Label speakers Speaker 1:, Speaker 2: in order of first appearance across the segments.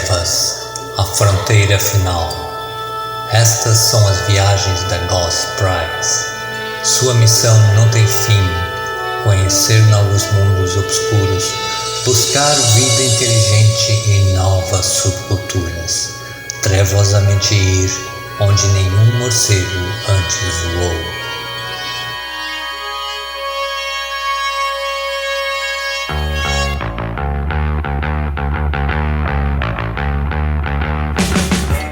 Speaker 1: trevas, a fronteira final. Estas são as viagens da Ghost Prize. Sua missão não tem fim: conhecer novos mundos obscuros, buscar vida inteligente em novas subculturas, trevosamente ir onde nenhum morcego antes voou.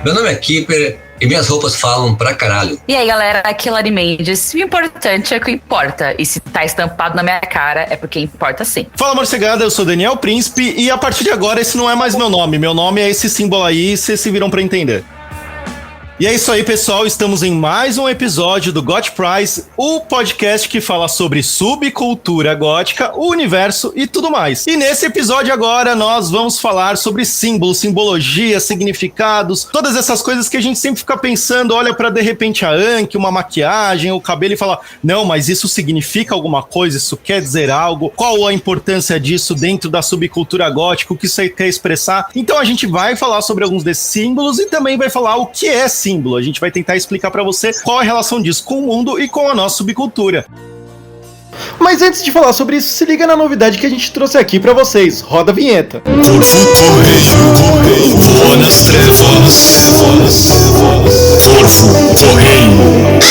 Speaker 2: Meu nome é Keeper e minhas roupas falam pra caralho.
Speaker 3: E aí, galera, aqui é Lari Mendes. O importante é o que importa. E se tá estampado na minha cara, é porque importa sim.
Speaker 4: Fala, morcegada, eu sou Daniel Príncipe e a partir de agora esse não é mais meu nome. Meu nome é esse símbolo aí, vocês se viram pra entender. E é isso aí, pessoal, estamos em mais um episódio do Got Prize, o podcast que fala sobre subcultura gótica, o universo e tudo mais. E nesse episódio agora nós vamos falar sobre símbolos, simbologia, significados, todas essas coisas que a gente sempre fica pensando, olha pra de repente a Anki, uma maquiagem, o cabelo e fala, não, mas isso significa alguma coisa, isso quer dizer algo, qual a importância disso dentro da subcultura gótica, o que isso quer expressar. Então a gente vai falar sobre alguns desses símbolos e também vai falar o que é símbolo. A gente vai tentar explicar pra você qual a relação disso com o mundo e com a nossa subcultura. Mas antes de falar sobre isso, se liga na novidade que a gente trouxe aqui pra vocês. Roda a vinheta.
Speaker 5: Corvo voa nas trevas. Corvo correio.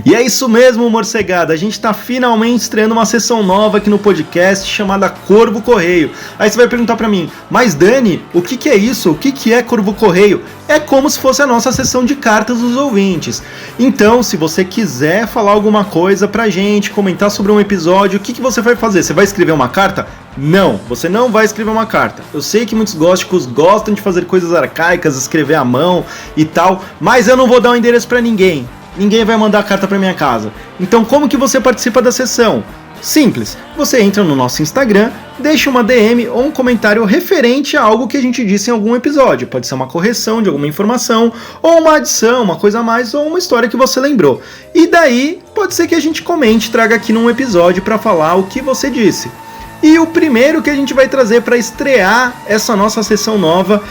Speaker 4: E é isso mesmo, morcegada, a gente tá finalmente estreando uma sessão nova aqui no podcast chamada Corvo Correio. Aí você vai perguntar pra mim, mas Dani, o que é isso? O que é Corvo Correio? É como se fosse a nossa sessão de cartas dos ouvintes. Então, se você quiser falar alguma coisa pra gente, comentar sobre um episódio, o que você vai fazer? Você vai escrever uma carta? Não, você não vai escrever uma carta. Eu sei que muitos góticos gostam de fazer coisas arcaicas, escrever à mão e tal, mas eu não vou dar um endereço pra ninguém. Ninguém vai mandar carta para minha casa. Então como que você participa da sessão? Simples, você entra no nosso Instagram, deixa uma DM ou um comentário referente a algo que a gente disse em algum episódio. Pode ser uma correção de alguma informação, ou uma adição, uma coisa a mais, ou uma história que você lembrou. E daí, pode ser que a gente comente, traga aqui num episódio para falar o que você disse. E o primeiro que a gente vai trazer para estrear essa nossa sessão nova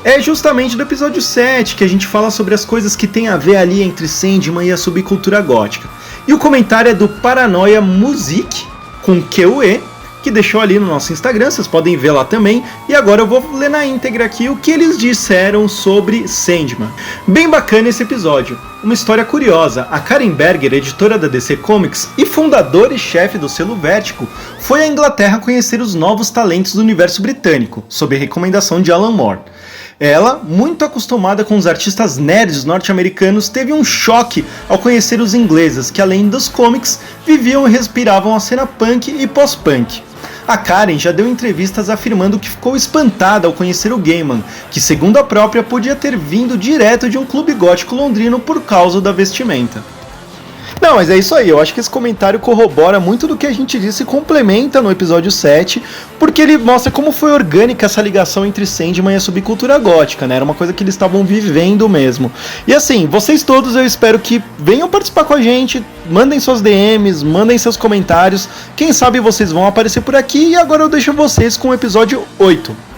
Speaker 4: é justamente do episódio 7, que a gente fala sobre as coisas que tem a ver ali entre Sandman e a subcultura gótica. E o comentário é do Paranoia Music, com QE, que deixou ali no nosso Instagram, vocês podem ver lá também. E agora eu vou ler na íntegra aqui o que eles disseram sobre Sandman. Bem bacana esse episódio. Uma história curiosa, a Karen Berger, editora da DC Comics e fundadora e chefe do selo Vertigo, foi à Inglaterra conhecer os novos talentos do universo britânico, sob recomendação de Alan Moore. Ela, muito acostumada com os artistas nerds norte-americanos, teve um choque ao conhecer os ingleses, que além dos comics, viviam e respiravam a cena punk e pós-punk. A Karen já deu entrevistas afirmando que ficou espantada ao conhecer o Gaiman, que segundo a própria podia ter vindo direto de um clube gótico londrino por causa da vestimenta. Não, mas é isso aí, eu acho que esse comentário corrobora muito do que a gente disse e complementa no episódio 7, porque ele mostra como foi orgânica essa ligação entre Sandman e a subcultura gótica, né? Era uma coisa que eles estavam vivendo mesmo. E assim, vocês todos eu espero que venham participar com a gente, mandem suas DMs, mandem seus comentários, quem sabe vocês vão aparecer por aqui e agora eu deixo vocês com o episódio 8.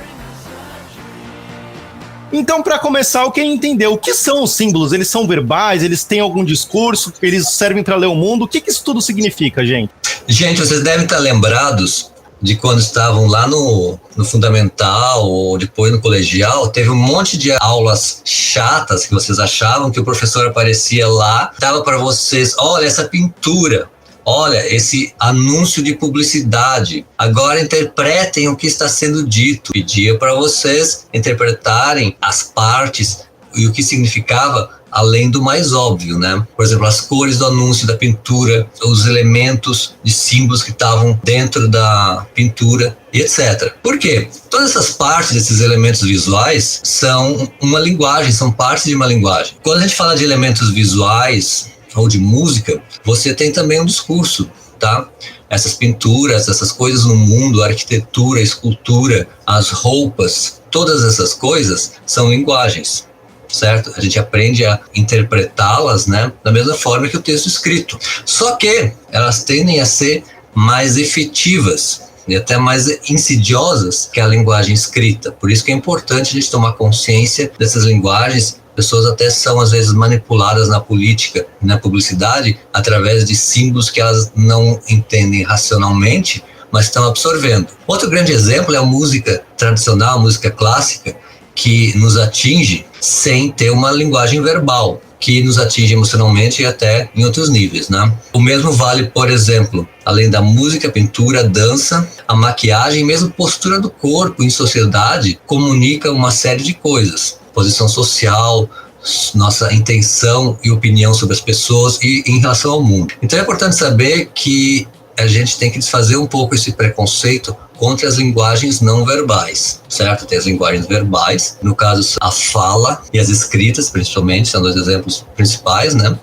Speaker 4: Então, para começar, eu quero entender o que são os símbolos. Eles são verbais? Eles têm algum discurso? Eles servem para ler o mundo? O que isso tudo significa, gente?
Speaker 2: Gente, vocês devem estar lembrados de quando estavam lá no fundamental ou depois no colegial, teve um monte de aulas chatas que vocês achavam que o professor aparecia lá, dava para vocês, olha essa pintura, olha esse anúncio de publicidade, agora interpretem o que está sendo dito. Pedia para vocês interpretarem as partes e o que significava, além do mais óbvio, né? Por exemplo, as cores do anúncio da pintura, os elementos de símbolos que estavam dentro da pintura e etc. Por quê? Todas essas partes desses elementos visuais são uma linguagem, são partes de uma linguagem. Quando a gente fala de elementos visuais ou de música, você tem também um discurso, tá? Essas pinturas, essas coisas no mundo, a arquitetura, a escultura, as roupas, todas essas coisas são linguagens, certo? A gente aprende a interpretá-las, né, da mesma forma que o texto escrito. Só que elas tendem a ser mais efetivas, e até mais insidiosas que a linguagem escrita. Por isso que é importante a gente tomar consciência dessas linguagens. Pessoas até são, às vezes, manipuladas na política, na publicidade, através de símbolos que elas não entendem racionalmente, mas estão absorvendo. Outro grande exemplo é a música tradicional, a música clássica, que nos atinge sem ter uma linguagem verbal, que nos atinge emocionalmente e até em outros níveis, né? O mesmo vale, por exemplo, além da música, pintura, dança, a maquiagem, mesmo postura do corpo em sociedade, comunica uma série de coisas. Posição social, nossa intenção e opinião sobre as pessoas e em relação ao mundo. Então é importante saber que a gente tem que desfazer um pouco esse preconceito contra as linguagens não verbais, certo? Tem as linguagens verbais, no caso a fala e as escritas, principalmente, são dois exemplos principais, né?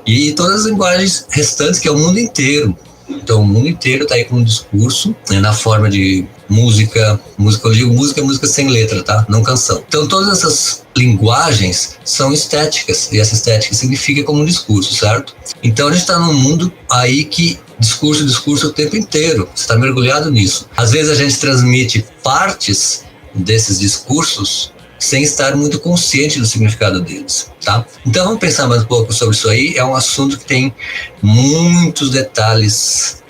Speaker 2: E todas as linguagens restantes, que é o mundo inteiro. Então o mundo inteiro está aí com um discurso, né, na forma de música, eu digo música sem letra, tá? Não canção. Então todas essas linguagens são estéticas, e essa estética significa como um discurso, certo? Então a gente está num mundo aí que discurso o tempo inteiro, você está mergulhado nisso. Às vezes a gente transmite partes desses discursos sem estar muito consciente do significado deles, tá? Então vamos pensar mais um pouco sobre isso aí. É um assunto que tem muitos detalhes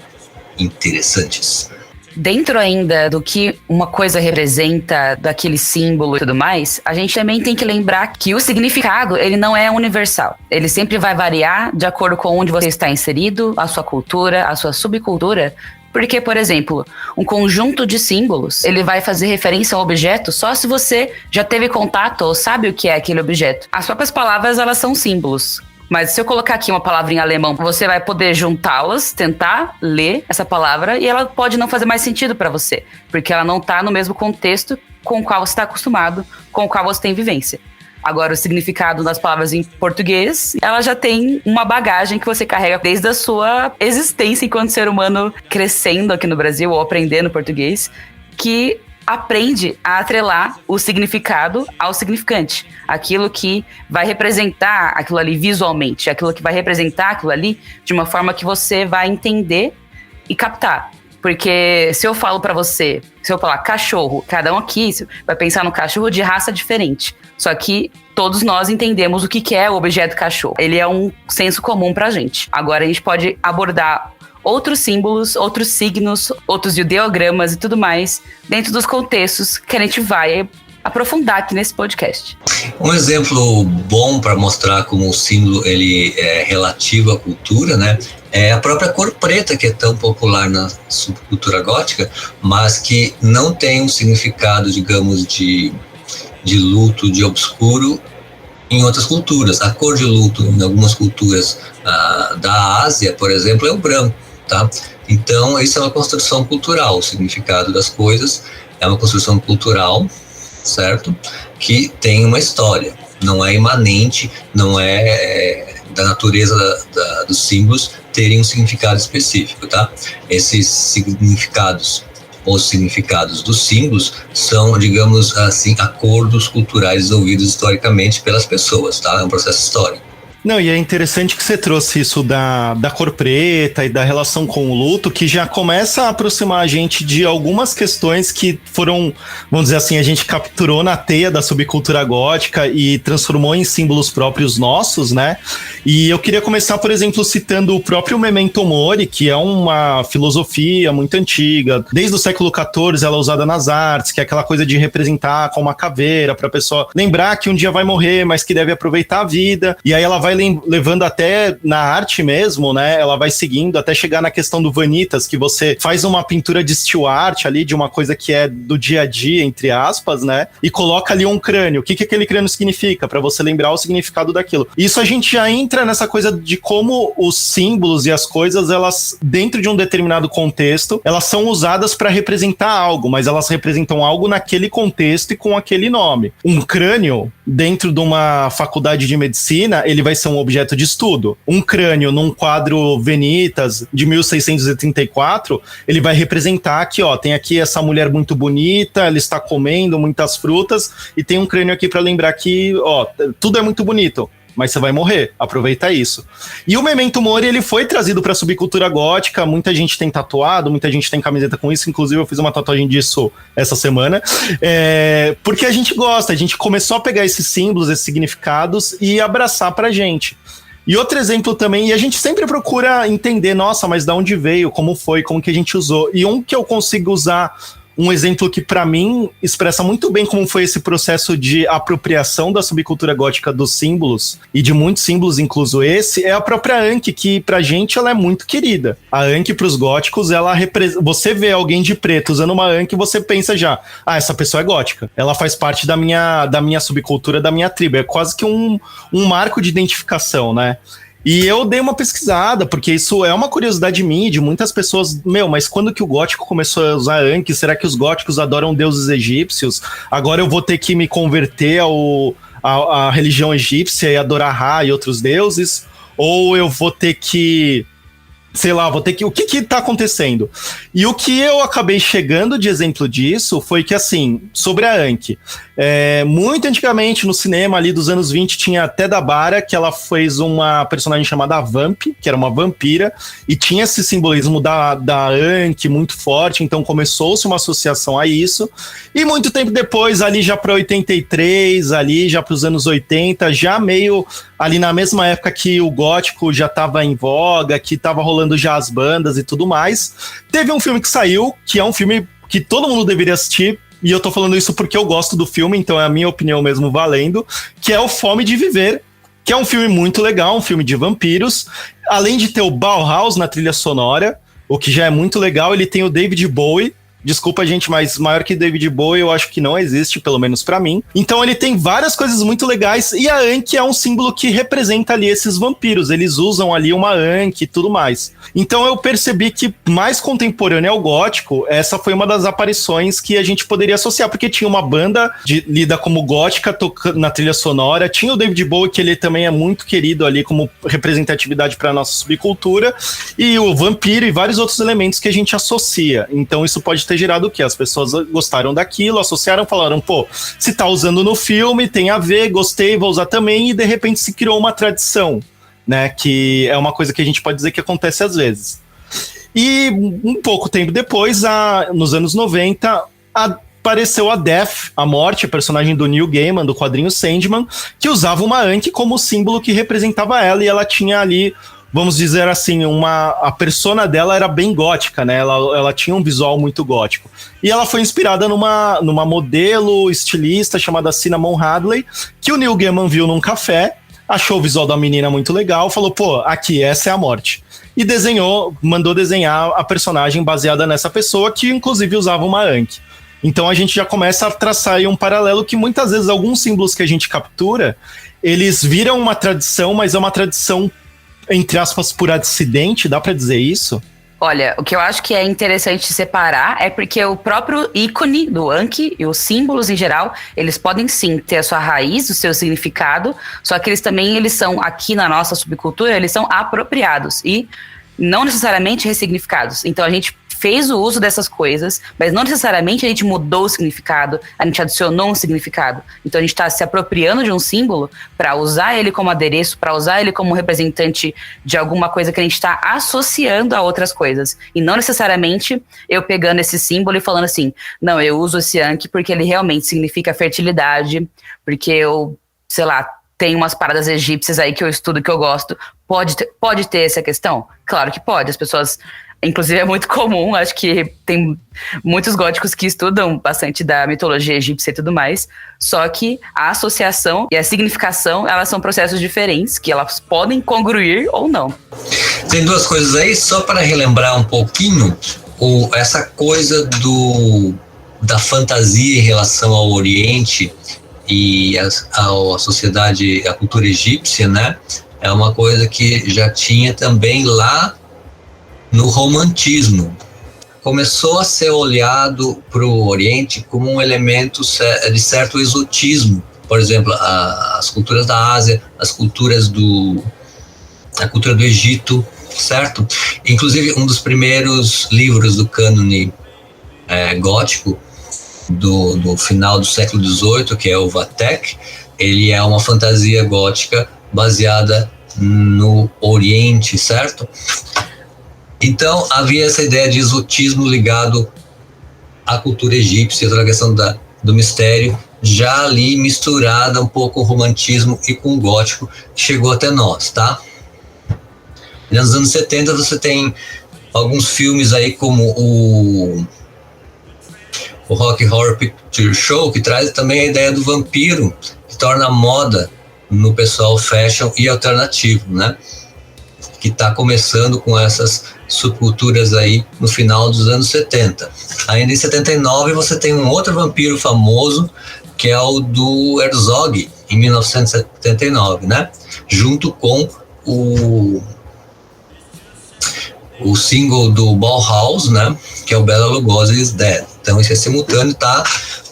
Speaker 2: interessantes.
Speaker 3: Dentro ainda do que uma coisa representa, daquele símbolo e tudo mais, a gente também tem que lembrar que o significado, ele não é universal. Ele sempre vai variar de acordo com onde você está inserido, a sua cultura, a sua subcultura. Porque, por exemplo, um conjunto de símbolos, ele vai fazer referência a um objeto só se você já teve contato ou sabe o que é aquele objeto. As próprias palavras, elas são símbolos. Mas se eu colocar aqui uma palavra em alemão, você vai poder juntá-las, tentar ler essa palavra, e ela pode não fazer mais sentido para você, porque ela não está no mesmo contexto com o qual você está acostumado, com o qual você tem vivência. Agora, o significado das palavras em português, ela já tem uma bagagem que você carrega desde a sua existência enquanto ser humano crescendo aqui no Brasil ou aprendendo português, que aprende a atrelar o significado ao significante. Aquilo que vai representar aquilo ali visualmente, aquilo que vai representar aquilo ali de uma forma que você vai entender e captar. Porque se eu falo pra você, se eu falar cachorro, cada um aqui vai pensar no cachorro de raça diferente. Só que todos nós entendemos o que é o objeto cachorro. Ele é um senso comum pra gente. Agora a gente pode abordar outros símbolos, outros signos, outros ideogramas e tudo mais, dentro dos contextos que a gente vai aprofundar aqui nesse podcast.
Speaker 2: Um exemplo bom para mostrar como o símbolo ele é relativo à cultura, né, é a própria cor preta, que é tão popular na subcultura gótica, mas que não tem um significado, digamos, de luto, de obscuro em outras culturas. A cor de luto em algumas culturas da Ásia, por exemplo, é o branco. Tá? Então, isso é uma construção cultural, o significado das coisas é uma construção cultural, certo? Que tem uma história, não é imanente, não é da natureza dos símbolos terem um significado específico, tá? Esses significados, os significados dos símbolos são, digamos assim, acordos culturais desenvolvidos historicamente pelas pessoas, tá? É um processo histórico.
Speaker 4: Não, e é interessante que você trouxe isso da cor preta e da relação com o luto, que já começa a aproximar a gente de algumas questões que foram, vamos dizer assim, a gente capturou na teia da subcultura gótica e transformou em símbolos próprios nossos, né? E eu queria começar, por exemplo, citando o próprio Memento Mori, que é uma filosofia muito antiga. Desde o século XIV ela é usada nas artes, que é aquela coisa de representar com uma caveira para a pessoa lembrar que um dia vai morrer, mas que deve aproveitar a vida. E aí ela vai levando até na arte mesmo, né? Ela vai seguindo até chegar na questão do Vanitas, que você faz uma pintura de still art ali, de uma coisa que é do dia a dia, entre aspas, né? E coloca ali um crânio. O que aquele crânio significa? Para você lembrar o significado daquilo. Isso a gente já entra nessa coisa de como os símbolos e as coisas, elas, dentro de um determinado contexto, elas são usadas para representar algo, mas elas representam algo naquele contexto e com aquele nome. Um crânio, dentro de uma faculdade de medicina, ele vai ser um objeto de estudo. Um crânio num quadro Vanitas de 1634, ele vai representar que, ó, tem aqui essa mulher muito bonita, ela está comendo muitas frutas e tem um crânio aqui para lembrar que, ó, tudo é muito bonito. mas você vai morrer, aproveita isso. E o Memento Mori, ele foi trazido pra subcultura gótica, muita gente tem tatuado, muita gente tem camiseta com isso, inclusive eu fiz uma tatuagem disso essa semana, porque a gente gosta, a gente começou a pegar esses símbolos, esses significados e abraçar pra gente. E outro exemplo também, e a gente sempre procura entender, nossa, mas de onde veio, como foi, como que a gente usou. E um que eu consigo usar, um exemplo que pra mim expressa muito bem como foi esse processo de apropriação da subcultura gótica dos símbolos, e de muitos símbolos, incluso esse, é a própria Anki, que pra gente ela é muito querida. A Anki pros góticos, você vê alguém de preto usando uma Anki, você pensa já, essa pessoa é gótica. Ela faz parte da minha subcultura, da minha tribo. É quase que um marco de identificação, né? E eu dei uma pesquisada, porque isso é uma curiosidade minha, de muitas pessoas, mas quando que o gótico começou a usar Anki? Será que os góticos adoram deuses egípcios? Agora eu vou ter que me converter à religião egípcia e adorar Ra e outros deuses? Ou eu vou ter que... o que tá acontecendo? E o que eu acabei chegando de exemplo disso foi que, assim, sobre a Anki, muito antigamente no cinema ali dos anos 20 tinha até Dabara, que ela fez uma personagem chamada Vamp, que era uma vampira, e tinha esse simbolismo da Anki muito forte, então começou-se uma associação a isso, e muito tempo depois, ali já para 83, ali já para os anos 80, já meio ali na mesma época que o gótico já estava em voga, que estava rolando já as bandas e tudo mais, teve um filme que saiu, que é um filme que todo mundo deveria assistir, e eu tô falando isso porque eu gosto do filme, então é a minha opinião mesmo valendo, que é o Fome de Viver, que é um filme muito legal, um filme de vampiros, além de ter o Bauhaus na trilha sonora, o que já é muito legal, ele tem o David Bowie. Desculpa, gente, mas maior que David Bowie eu acho que não existe, pelo menos pra mim. Então ele tem várias coisas muito legais, e a Anki é um símbolo que representa ali esses vampiros. Eles usam ali uma Anki e tudo mais. Então eu percebi que mais contemporâneo ao gótico, essa foi uma das aparições que a gente poderia associar, porque tinha uma banda lida como gótica tocando na trilha sonora, tinha o David Bowie, que ele também é muito querido ali como representatividade pra nossa subcultura, e o vampiro e vários outros elementos que a gente associa. Então isso pode ter gerado o quê? As pessoas gostaram daquilo, associaram, falaram, se tá usando no filme, tem a ver, gostei, vou usar também, e de repente se criou uma tradição, né, que é uma coisa que a gente pode dizer que acontece às vezes. E um pouco tempo depois, nos anos 90, apareceu a Death, a morte, a personagem do Neil Gaiman, do quadrinho Sandman, que usava uma Anki como símbolo que representava ela, e ela tinha ali, vamos dizer assim, a persona dela era bem gótica, né? Ela tinha um visual muito gótico. E ela foi inspirada numa modelo estilista chamada Cinnamon Hadley, que o Neil Gaiman viu num café, achou o visual da menina muito legal, falou, aqui, essa é a morte. E mandou desenhar a personagem baseada nessa pessoa, que inclusive usava uma Anki. Então a gente já começa a traçar aí um paralelo que muitas vezes alguns símbolos que a gente captura, eles viram uma tradição, mas é uma tradição entre aspas, por acidente, dá pra dizer isso?
Speaker 3: Olha, o que eu acho que é interessante separar é porque o próprio ícone do Anki e os símbolos em geral, eles podem sim ter a sua raiz, o seu significado, só que eles são, aqui na nossa subcultura, eles são apropriados e não necessariamente ressignificados. Então a gente fez o uso dessas coisas, mas não necessariamente a gente mudou o significado, a gente adicionou um significado. Então a gente está se apropriando de um símbolo para usar ele como adereço, para usar ele como representante de alguma coisa que a gente está associando a outras coisas. E não necessariamente eu pegando esse símbolo e falando assim, não, eu uso esse Anki porque ele realmente significa fertilidade, porque eu, sei lá, tem umas paradas egípcias aí que eu estudo, que eu gosto. Pode ter essa questão? Claro que pode, as pessoas... Inclusive é muito comum, acho que tem muitos góticos que estudam bastante da mitologia egípcia e tudo mais, só que a associação e a significação, elas são processos diferentes, que elas podem congruir ou não.
Speaker 2: Tem duas coisas aí, só para relembrar um pouquinho, essa coisa da fantasia em relação ao Oriente e a sociedade, a cultura egípcia, né? É uma coisa que já tinha também lá no romantismo. Começou a ser olhado para o Oriente como um elemento de certo exotismo. Por exemplo, as culturas da Ásia, a cultura do Egito, certo? Inclusive, um dos primeiros livros do cânone gótico do final do século XVIII, que é o Vathek, ele é uma fantasia gótica baseada no Oriente, certo? Então havia essa ideia de exotismo ligado à cultura egípcia, toda a questão do mistério, já ali misturada um pouco com o romantismo e com o gótico, que chegou até nós, tá? Nos anos 70 você tem alguns filmes aí como o Rocky Horror Picture Show, que traz também a ideia do vampiro, que torna a moda no pessoal fashion e alternativo, né? Que está começando com essas subculturas aí no final dos anos 70. Ainda em 79 você tem um outro vampiro famoso, que é o do Herzog, em 1979, né? Junto com o single do Bauhaus, né? Que é o Bela Lugosi is Dead. Então isso é simultâneo, tá?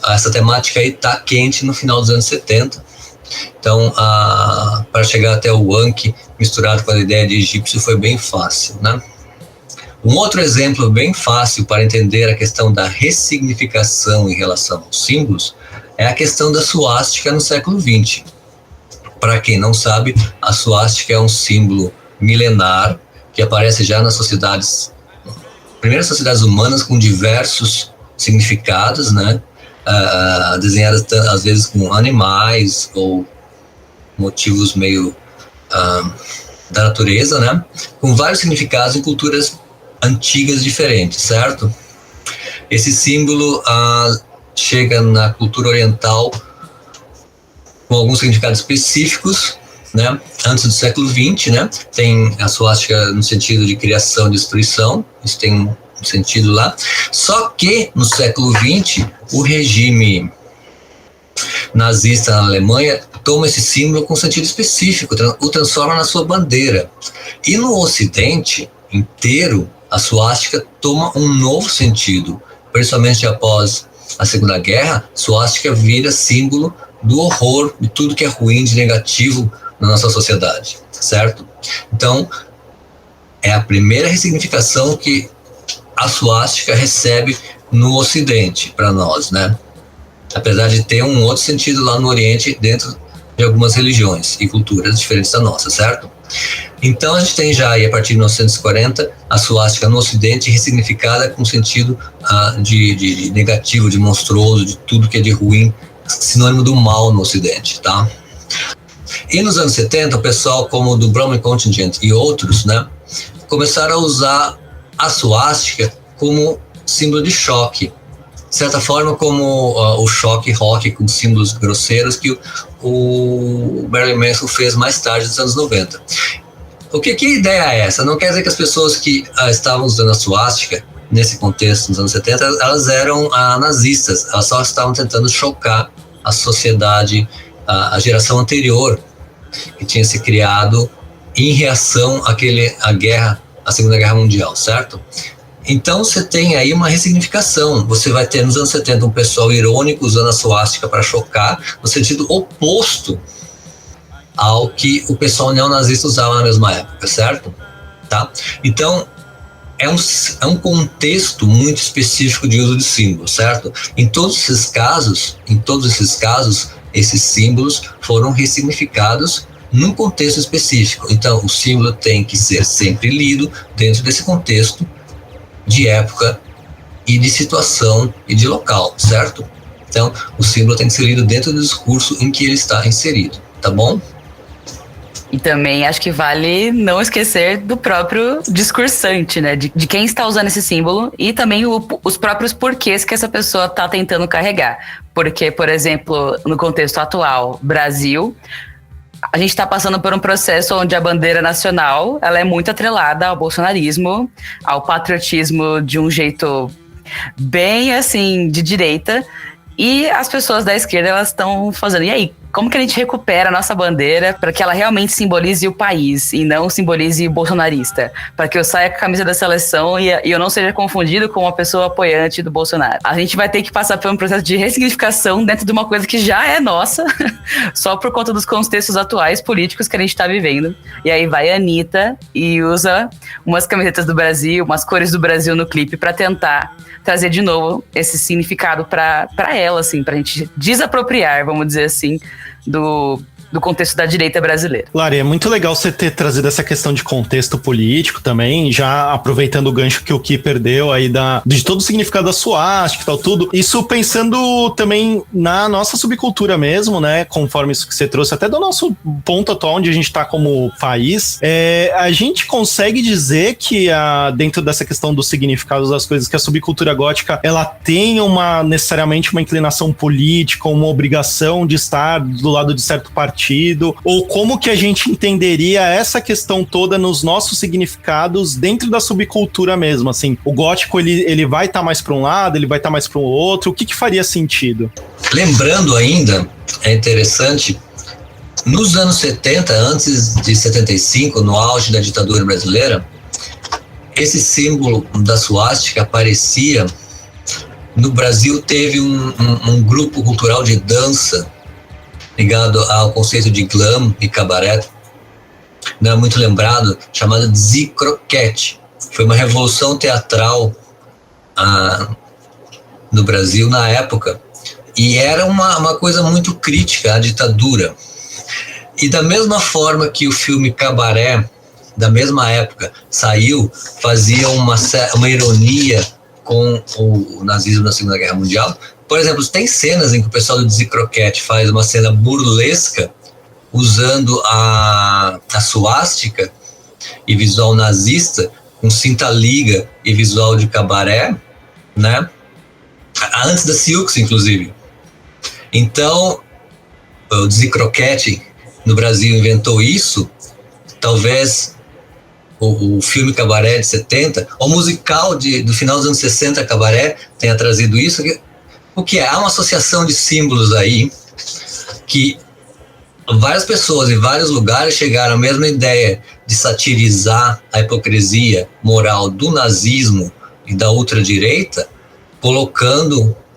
Speaker 2: Essa temática aí tá quente no final dos anos 70. Então, para chegar até o Anki, misturado com a ideia de egípcio, foi bem fácil, né? Um outro exemplo bem fácil para entender a questão da ressignificação em relação aos símbolos é a questão da suástica no século XX. Para quem não sabe, a suástica é um símbolo milenar que aparece já nas primeiras sociedades humanas com diversos significados, né? Desenhadas às vezes com animais ou motivos meio da natureza, né? Com vários significados em culturas antigas diferentes, certo? Esse símbolo chega na cultura oriental com alguns significados específicos, né? Antes do século XX, né? Tem a suástica no sentido de criação e destruição, isso tem um sentido lá. Só que no século XX, o regime nazista na Alemanha toma esse símbolo com sentido específico, o transforma na sua bandeira. E no Ocidente inteiro, a suástica toma um novo sentido, principalmente após a Segunda Guerra. Suástica vira símbolo do horror, de tudo que é ruim, de negativo na nossa sociedade, certo? Então, é a primeira ressignificação que a suástica recebe no Ocidente, para nós, né? Apesar de ter um outro sentido lá no Oriente, dentro de algumas religiões e culturas diferentes da nossa, certo? Então a gente tem já aí, a partir de 1940, a suástica no Ocidente ressignificada com sentido de negativo, de monstruoso, de tudo que é de ruim, sinônimo do mal no Ocidente, tá? E nos anos 70, o pessoal como o do Brahmin Contingent e outros, né, começaram a usar a suástica como símbolo de choque, de certa forma como o choque rock com símbolos grosseiros que o Marilyn Manson fez mais tarde nos anos 90. Que ideia é essa? Não quer dizer que as pessoas que estavam usando a suástica nesse contexto nos anos 70, elas eram nazistas, elas só estavam tentando chocar a sociedade, a geração anterior, que tinha se criado em reação à Segunda Guerra Mundial, certo? Então você tem aí uma ressignificação. Você vai ter nos anos 70 um pessoal irônico usando a suástica para chocar, no sentido oposto ao que o pessoal neonazista usava na mesma época, certo? Tá? Então é um contexto muito específico de uso de símbolos, certo? Em todos esses casos, esses símbolos foram ressignificados num contexto específico. Então o símbolo tem que ser sempre lido dentro desse contexto de época e de situação e de local, certo? Então, o símbolo tem que ser lido dentro do discurso em que ele está inserido, tá bom?
Speaker 3: E também acho que vale não esquecer do próprio discursante, né? De quem está usando esse símbolo e também os próprios porquês que essa pessoa está tentando carregar. Porque, por exemplo, no contexto atual, Brasil, a gente está passando por um processo onde a bandeira nacional ela é muito atrelada ao bolsonarismo, ao patriotismo de um jeito bem, assim, de direita. E as pessoas da esquerda, elas estão fazendo, e aí, como que a gente recupera a nossa bandeira para que ela realmente simbolize o país e não simbolize o bolsonarista? Para que eu saia com a camisa da seleção e eu não seja confundido com uma pessoa apoiante do Bolsonaro. A gente vai ter que passar por um processo de ressignificação dentro de uma coisa que já é nossa, só por conta dos contextos atuais políticos que a gente está vivendo. E aí vai a Anitta e usa umas camisetas do Brasil, umas cores do Brasil no clipe para tentar trazer de novo esse significado para ela, assim, pra gente desapropriar, vamos dizer assim, do contexto da direita brasileira.
Speaker 4: Lari, é muito legal você ter trazido essa questão de contexto político também, já aproveitando o gancho que o Ki perdeu aí de todo o significado da suástica e tal, tudo. Isso pensando também na nossa subcultura mesmo, né? Conforme isso que você trouxe, até do nosso ponto atual onde a gente tá como país, a gente consegue dizer que dentro dessa questão dos significados das coisas, que a subcultura gótica, ela tem necessariamente uma inclinação política, uma obrigação de estar do lado de certo partido, ou como que a gente entenderia essa questão toda nos nossos significados dentro da subcultura mesmo, assim, o gótico ele vai estar mais para um lado, ele vai estar mais para o outro, o que faria sentido?
Speaker 2: Lembrando ainda, é interessante, nos anos 70, antes de 75, no auge da ditadura brasileira, esse símbolo da suástica aparecia. No Brasil teve um grupo cultural de dança ligado ao conceito de glam e cabaré, não é muito lembrado, chamado Zicroquete. Foi uma revolução teatral no Brasil na época, e era uma coisa muito crítica à ditadura. E da mesma forma que o filme Cabaré, da mesma época, saiu, fazia uma ironia com o nazismo na Segunda Guerra Mundial. Por exemplo, tem cenas em que o pessoal do Zicroquete faz uma cena burlesca usando a suástica e visual nazista, com cinta-liga e visual de cabaré, né? Antes da Silks, inclusive. Então, o Zicroquete no Brasil inventou isso. Talvez o filme Cabaré de 70, o musical do final dos anos 60, Cabaré, tenha trazido isso. O que é? Há uma associação de símbolos aí que várias pessoas em vários lugares chegaram à mesma ideia de satirizar a hipocrisia moral do nazismo e da ultradireita,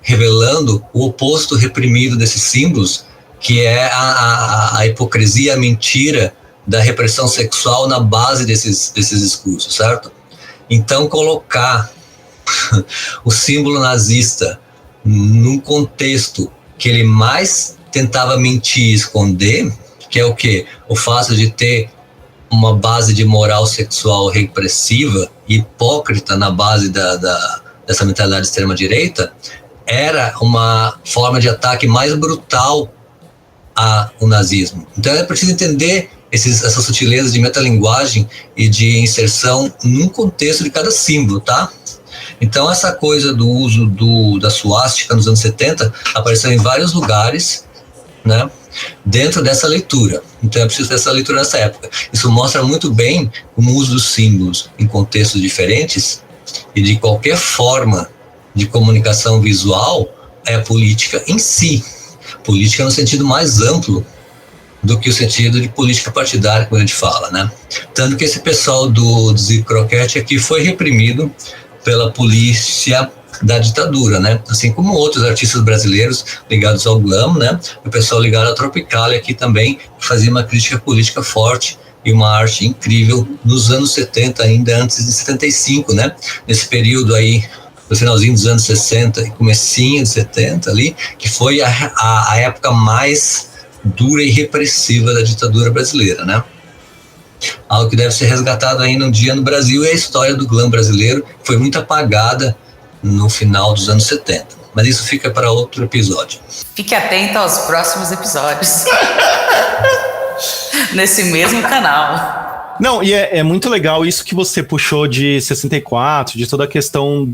Speaker 2: revelando o oposto reprimido desses símbolos, que é a hipocrisia, a mentira da repressão sexual na base desses discursos, certo? Então, colocar o símbolo nazista num contexto que ele mais tentava mentir e esconder, que é o quê? O fato de ter uma base de moral sexual repressiva e hipócrita na base dessa mentalidade extrema-direita, era uma forma de ataque mais brutal ao nazismo. Então é preciso entender essas sutilezas de metalinguagem e de inserção num contexto de cada símbolo, tá? Então essa coisa do uso da suástica nos anos 70 apareceu em vários lugares, né, dentro dessa leitura. Então é preciso ter essa leitura nessa época. Isso mostra muito bem o uso dos símbolos em contextos diferentes, e de qualquer forma de comunicação visual é política em si. Política no sentido mais amplo do que o sentido de política partidária, como a gente fala, né? Tanto que esse pessoal do Zicroquete aqui foi reprimido pela polícia da ditadura, né? Assim como outros artistas brasileiros ligados ao glam, né? O pessoal ligado à Tropicália aqui também fazia uma crítica política forte e uma arte incrível nos anos 70, ainda antes de 75, né? Nesse período aí, no finalzinho dos anos 60 e comecinho de 70 ali, que foi a época mais dura e repressiva da ditadura brasileira, né? Algo que deve ser resgatado ainda um dia no Brasil é a história do glam brasileiro, que foi muito apagada no final dos anos 70. Mas isso fica para outro episódio.
Speaker 3: Fique atento aos próximos episódios. Nesse mesmo canal.
Speaker 4: Não, e é muito legal isso que você puxou de 64, de toda a questão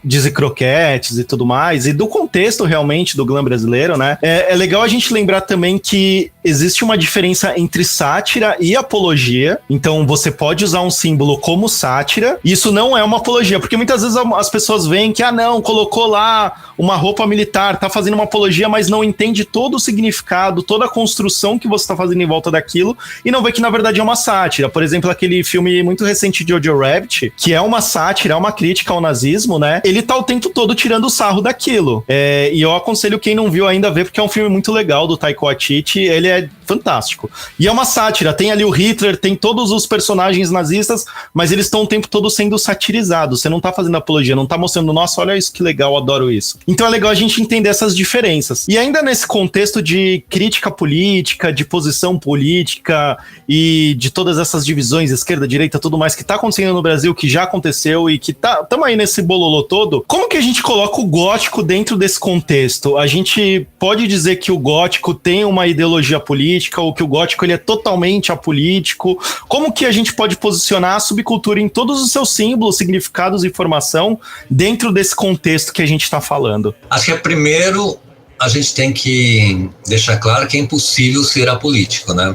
Speaker 4: de Zicroquetes e tudo mais, e do contexto realmente do glam brasileiro, né? É legal a gente lembrar também que existe uma diferença entre sátira e apologia. Então você pode usar um símbolo como sátira, e isso não é uma apologia, porque muitas vezes as pessoas veem que, não, colocou lá uma roupa militar, tá fazendo uma apologia, mas não entende todo o significado, toda a construção que você tá fazendo em volta daquilo, e não vê que na verdade é uma sátira. sátira. Por exemplo, aquele filme muito recente de Jojo Rabbit, que é uma sátira, é uma crítica ao nazismo, né? Ele tá o tempo todo tirando sarro daquilo. E eu aconselho quem não viu ainda a ver, porque é um filme muito legal do Taika Waititi, ele é fantástico. E é uma sátira, tem ali o Hitler, tem todos os personagens nazistas, mas eles estão o tempo todo sendo satirizados. Você não tá fazendo apologia, não tá mostrando, nossa, olha isso que legal, adoro isso. Então é legal a gente entender essas diferenças. E ainda nesse contexto de crítica política, de posição política e de todas essas divisões, esquerda, direita, tudo mais que tá acontecendo no Brasil, que já aconteceu e que tamo aí nesse bololô todo, como que a gente coloca o gótico dentro desse contexto? A gente pode dizer que o gótico tem uma ideologia política ou que o gótico ele é totalmente apolítico? Como que a gente pode posicionar a subcultura em todos os seus símbolos, significados e formação dentro desse contexto que a gente está falando?
Speaker 2: Acho que primeiro a gente tem que deixar claro que é impossível ser apolítico, né?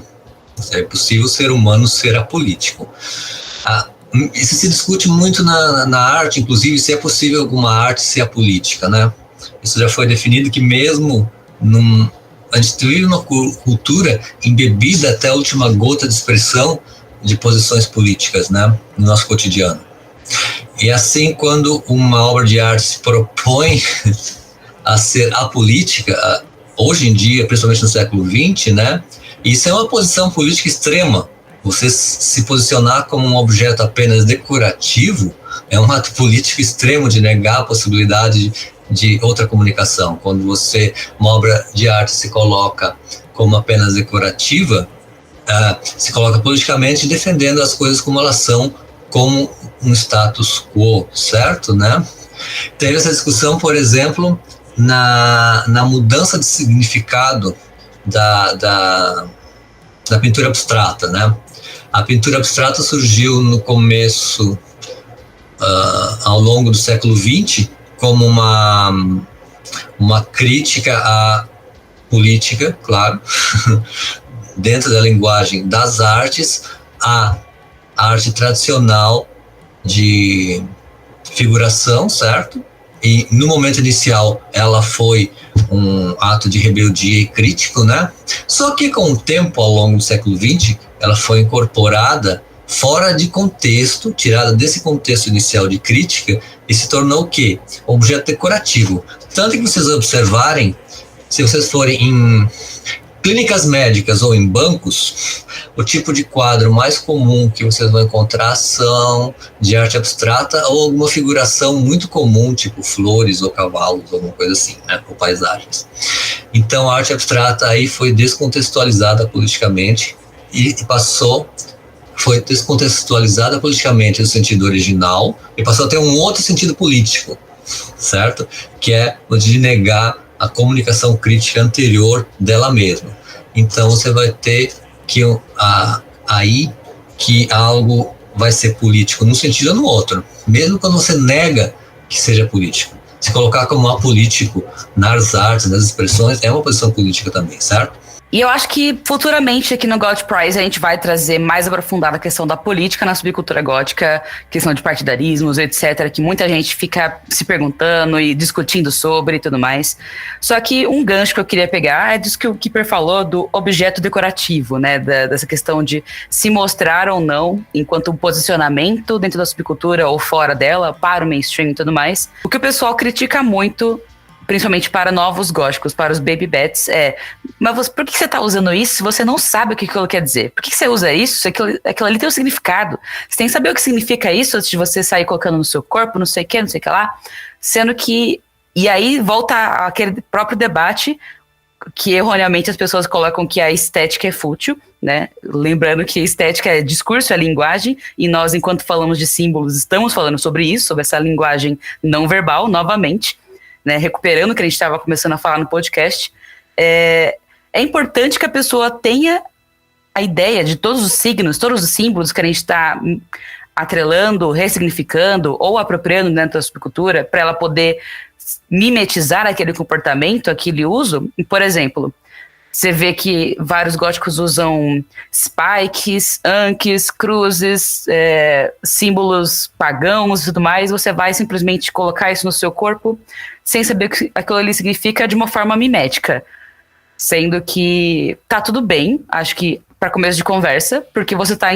Speaker 2: É impossível ser humano ser apolítico. Isso se discute muito na arte, inclusive, se é possível alguma arte ser apolítica, né? Isso já foi definido que mesmo a gente vive uma cultura embebida até a última gota de expressão de posições políticas, né? No nosso cotidiano. E assim, quando uma obra de arte se propõe a ser apolítica, hoje em dia, principalmente no século XX, né? Isso é uma posição política extrema. Você se posicionar como um objeto apenas decorativo é um ato político extremo de negar a possibilidade de outra comunicação. Quando uma obra de arte se coloca como apenas decorativa, se coloca politicamente defendendo as coisas como elas são, como um status quo, certo, né? Teve essa discussão, por exemplo, na mudança de significado da pintura abstrata, né? A pintura abstrata surgiu no começo, ao longo do século XX, como uma crítica à política, claro, dentro da linguagem das artes, a arte tradicional de figuração, certo? E no momento inicial ela foi um ato de rebeldia e crítico, né? Só que com o tempo, ao longo do século XX, ela foi incorporada fora de contexto, tirada desse contexto inicial de crítica e se tornou o quê? Objeto decorativo. Tanto que vocês observarem, se vocês forem em clínicas médicas ou em bancos, o tipo de quadro mais comum que vocês vão encontrar são de arte abstrata ou alguma figuração muito comum, tipo flores ou cavalos, alguma coisa assim, né? Ou paisagens. Então a arte abstrata aí foi descontextualizada politicamente e foi descontextualizada politicamente no sentido original e passou a ter um outro sentido político, certo? Que é o de negar a comunicação crítica anterior dela mesma. Então você vai ter que aí que algo vai ser político num sentido ou no outro, mesmo quando você nega que seja político. Se colocar como apolítico nas artes, nas expressões, é uma posição política também, certo?
Speaker 3: E eu acho que futuramente aqui no God Prize a gente vai trazer mais aprofundada a questão da política na subcultura gótica, questão de partidarismos, etc., que muita gente fica se perguntando e discutindo sobre e tudo mais. Só que um gancho que eu queria pegar é disso que o Kipper falou do objeto decorativo, né? Dessa questão de se mostrar ou não enquanto um posicionamento dentro da subcultura ou fora dela, para o mainstream e tudo mais. O que o pessoal critica muito, principalmente para novos góticos, para os baby bats, mas por que você está usando isso se você não sabe o que aquilo quer dizer? Por que você usa isso? Aquilo ali tem um significado. Você tem que saber o que significa isso antes de você sair colocando no seu corpo, não sei o que lá. Sendo que... E aí volta aquele próprio debate que erroneamente as pessoas colocam que a estética é fútil, né? Lembrando que a estética é discurso, é linguagem, e nós, enquanto falamos de símbolos, estamos falando sobre isso, sobre essa linguagem não verbal, novamente, né, recuperando o que a gente estava começando a falar no podcast. É importante que a pessoa tenha a ideia de todos os signos, todos os símbolos que a gente está atrelando, ressignificando ou apropriando dentro da subcultura para ela poder mimetizar aquele comportamento, aquele uso. Por exemplo, você vê que vários góticos usam spikes, anques, cruzes, símbolos pagãos e tudo mais. Você vai simplesmente colocar isso no seu corpo sem saber o que aquilo ali significa de uma forma mimética. Sendo que tá tudo bem, acho que para começo de conversa, porque você está se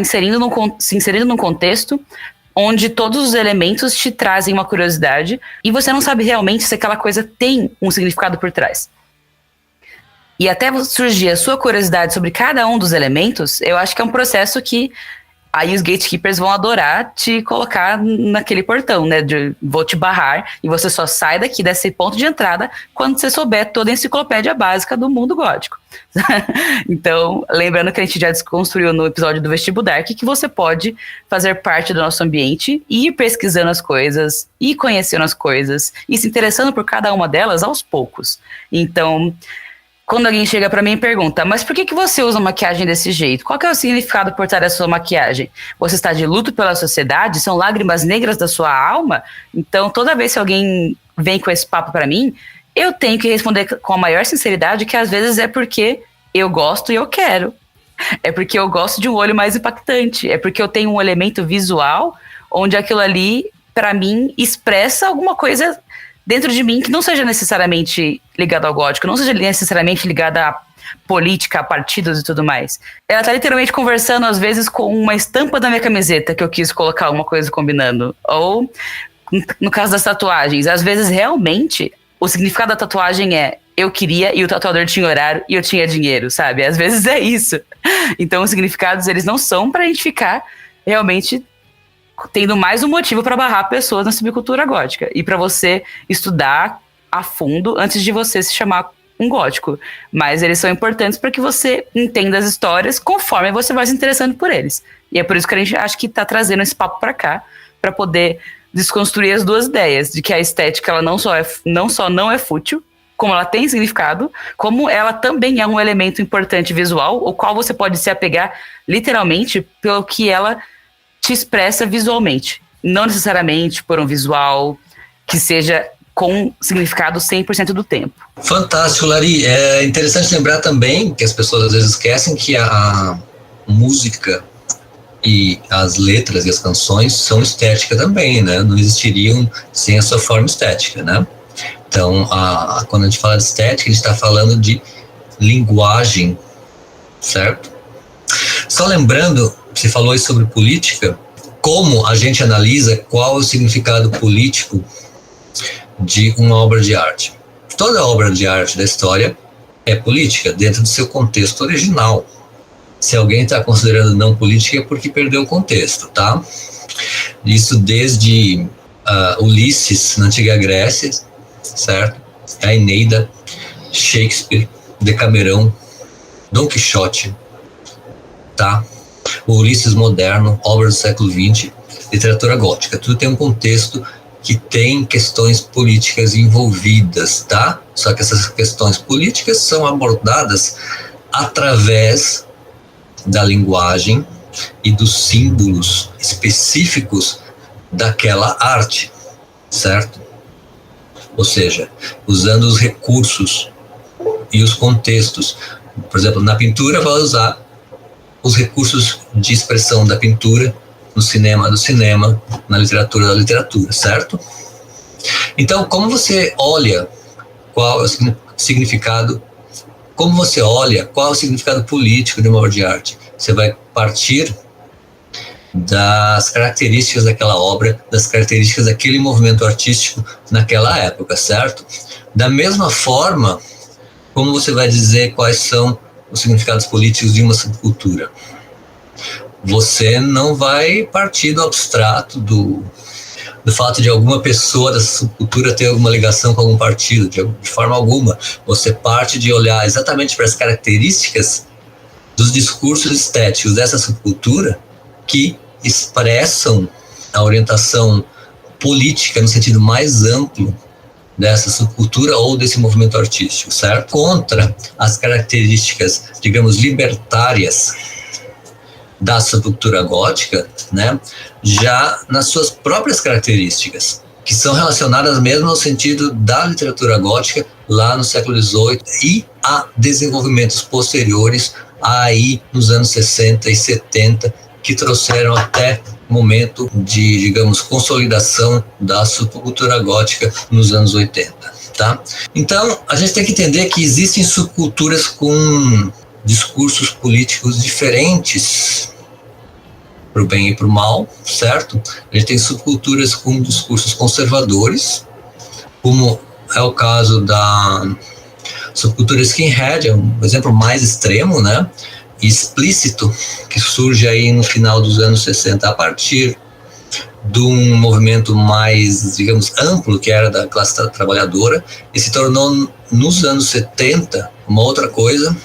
Speaker 3: inserindo num contexto onde todos os elementos te trazem uma curiosidade e você não sabe realmente se aquela coisa tem um significado por trás. E até surgir a sua curiosidade sobre cada um dos elementos, eu acho que é um processo que aí os gatekeepers vão adorar te colocar naquele portão, né? Vou te barrar e você só sai daqui desse ponto de entrada quando você souber toda a enciclopédia básica do mundo gótico. Então, lembrando que a gente já desconstruiu no episódio do Vestibular Dark que você pode fazer parte do nosso ambiente e ir pesquisando as coisas, e conhecendo as coisas, e se interessando por cada uma delas aos poucos. Então, quando alguém chega pra mim e pergunta, mas por que você usa maquiagem desse jeito? Qual que é o significado por trás da sua maquiagem? Você está de luto pela sociedade? São lágrimas negras da sua alma? Então, toda vez que alguém vem com esse papo pra mim, eu tenho que responder com a maior sinceridade que às vezes é porque eu gosto e eu quero. É porque eu gosto de um olho mais impactante. É porque eu tenho um elemento visual onde aquilo ali, pra mim, expressa alguma coisa dentro de mim que não seja necessariamente ligado ao gótico, não seja necessariamente ligada à política, a partidos e tudo mais. Ela tá literalmente conversando, às vezes, com uma estampa da minha camiseta que eu quis colocar uma coisa combinando. Ou, no caso das tatuagens, às vezes, realmente, o significado da tatuagem é eu queria e o tatuador tinha horário e eu tinha dinheiro, sabe? Às vezes é isso. Então, os significados, eles não são pra gente ficar realmente tendo mais um motivo para barrar pessoas na subcultura gótica e para você estudar a fundo antes de você se chamar um gótico. Mas eles são importantes para que você entenda as histórias conforme você vai se interessando por eles. E é por isso que a gente acha que tá trazendo esse papo para cá, para poder desconstruir as duas ideias de que a estética ela não só não é fútil, como ela tem significado, como ela também é um elemento importante visual, o qual você pode se apegar literalmente pelo que ela te expressa visualmente, não necessariamente por um visual que seja com significado 100% do tempo.
Speaker 2: Fantástico, Lari. É interessante lembrar também que as pessoas às vezes esquecem que a música e as letras e as canções são estética também, né? Não existiriam sem a sua forma estética, né? Então, quando a gente fala de estética, a gente está falando de linguagem, certo? Só lembrando, você falou aí sobre política, como a gente analisa qual é o significado político de uma obra de arte. Toda obra de arte da história é política dentro do seu contexto original. Se alguém está considerando não política é porque perdeu o contexto, tá? Isso desde Ulisses, na Antiga Grécia, certo? A Eneida, Shakespeare, Decamerão, Dom Quixote, tá? O Ulisses moderno, obras do século XX, literatura gótica. Tudo tem um contexto que tem questões políticas envolvidas, tá? Só que essas questões políticas são abordadas através da linguagem e dos símbolos específicos daquela arte, certo? Ou seja, usando os recursos e os contextos. Por exemplo, na pintura vai usar os recursos de expressão da pintura, no cinema do cinema, na literatura da literatura, certo? Então, como você olha qual é o significado, como você olha qual é o significado político de uma obra de arte? Você vai partir das características daquela obra, das características daquele movimento artístico naquela época, certo? Da mesma forma, como você vai dizer quais são os significados políticos de uma subcultura? Você não vai partir do abstrato, do fato de alguma pessoa dessa subcultura ter alguma ligação com algum partido, de forma alguma. Você parte de olhar exatamente para as características dos discursos estéticos dessa subcultura que expressam a orientação política no sentido mais amplo dessa subcultura ou desse movimento artístico, certo? Contra as características, digamos, libertárias da subcultura gótica, né? Já nas suas próprias características, que são relacionadas mesmo ao sentido da literatura gótica lá no século XVIII e a desenvolvimentos posteriores aí nos anos 60 e 70, que trouxeram até momento de, digamos, consolidação da subcultura gótica nos anos 80, tá? Então, a gente tem que entender que existem subculturas com discursos políticos diferentes, para o bem e para o mal, certo? A gente tem subculturas com discursos conservadores, como é o caso da subcultura skinhead, é um exemplo mais extremo, né? Explícito, que surge aí no final dos anos 60, a partir de um movimento mais, digamos, amplo, que era da classe trabalhadora, e se tornou, nos anos 70, uma outra coisa,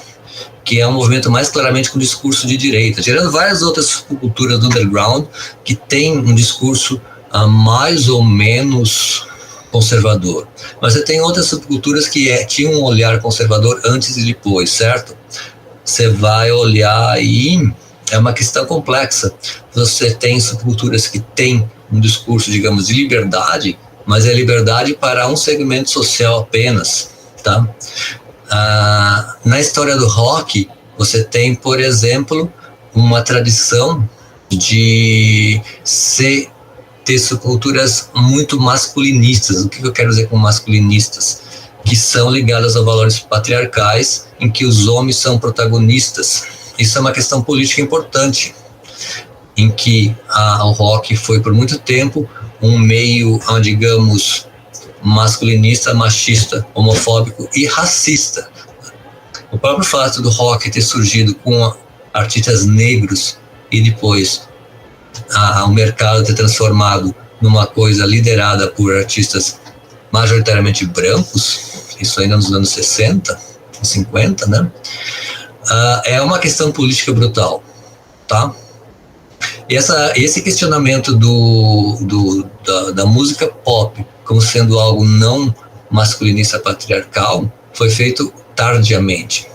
Speaker 2: que é um movimento mais claramente com discurso de direita, tirando várias outras subculturas do underground, que tem um discurso mais ou menos conservador. Mas você tem outras subculturas que tinham um olhar conservador antes e depois, certo? Você vai olhar e é uma questão complexa. Você tem subculturas que têm um discurso, digamos, de liberdade, mas é liberdade para um segmento social apenas, tá? Na história do rock, você tem, por exemplo, uma tradição de ter subculturas muito masculinistas. O que eu quero dizer com masculinistas? Que são ligadas a valores patriarcais, em que os homens são protagonistas. Isso é uma questão política importante, em que o rock foi por muito tempo um meio, digamos, masculinista, machista, homofóbico e racista. O próprio fato do rock ter surgido com artistas negros e depois o mercado ter transformado numa coisa liderada por artistas majoritariamente brancos, isso ainda nos anos 60, 50, né? É uma questão política brutal, tá? E esse questionamento da música pop como sendo algo não masculinista patriarcal foi feito tardiamente.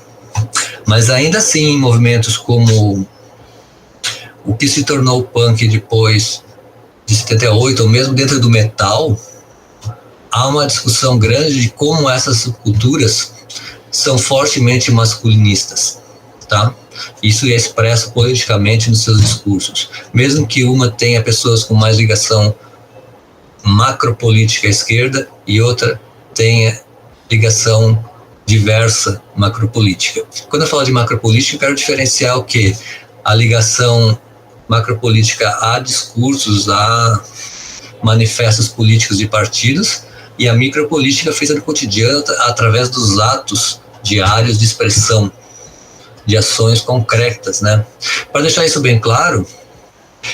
Speaker 2: Mas ainda assim, em movimentos como o que se tornou o punk depois de 78, ou mesmo dentro do metal, há uma discussão grande de como essas subculturas são fortemente masculinistas, tá? Isso é expresso politicamente nos seus discursos. Mesmo que uma tenha pessoas com mais ligação macropolítica à esquerda e outra tenha ligação diversa macropolítica. Quando eu falo de macropolítica, eu quero diferenciar o quê? A ligação macropolítica a discursos, a manifestos políticos de partidos, e a micropolítica feita no cotidiano através dos atos diários de expressão, de ações concretas, né? Para deixar isso bem claro,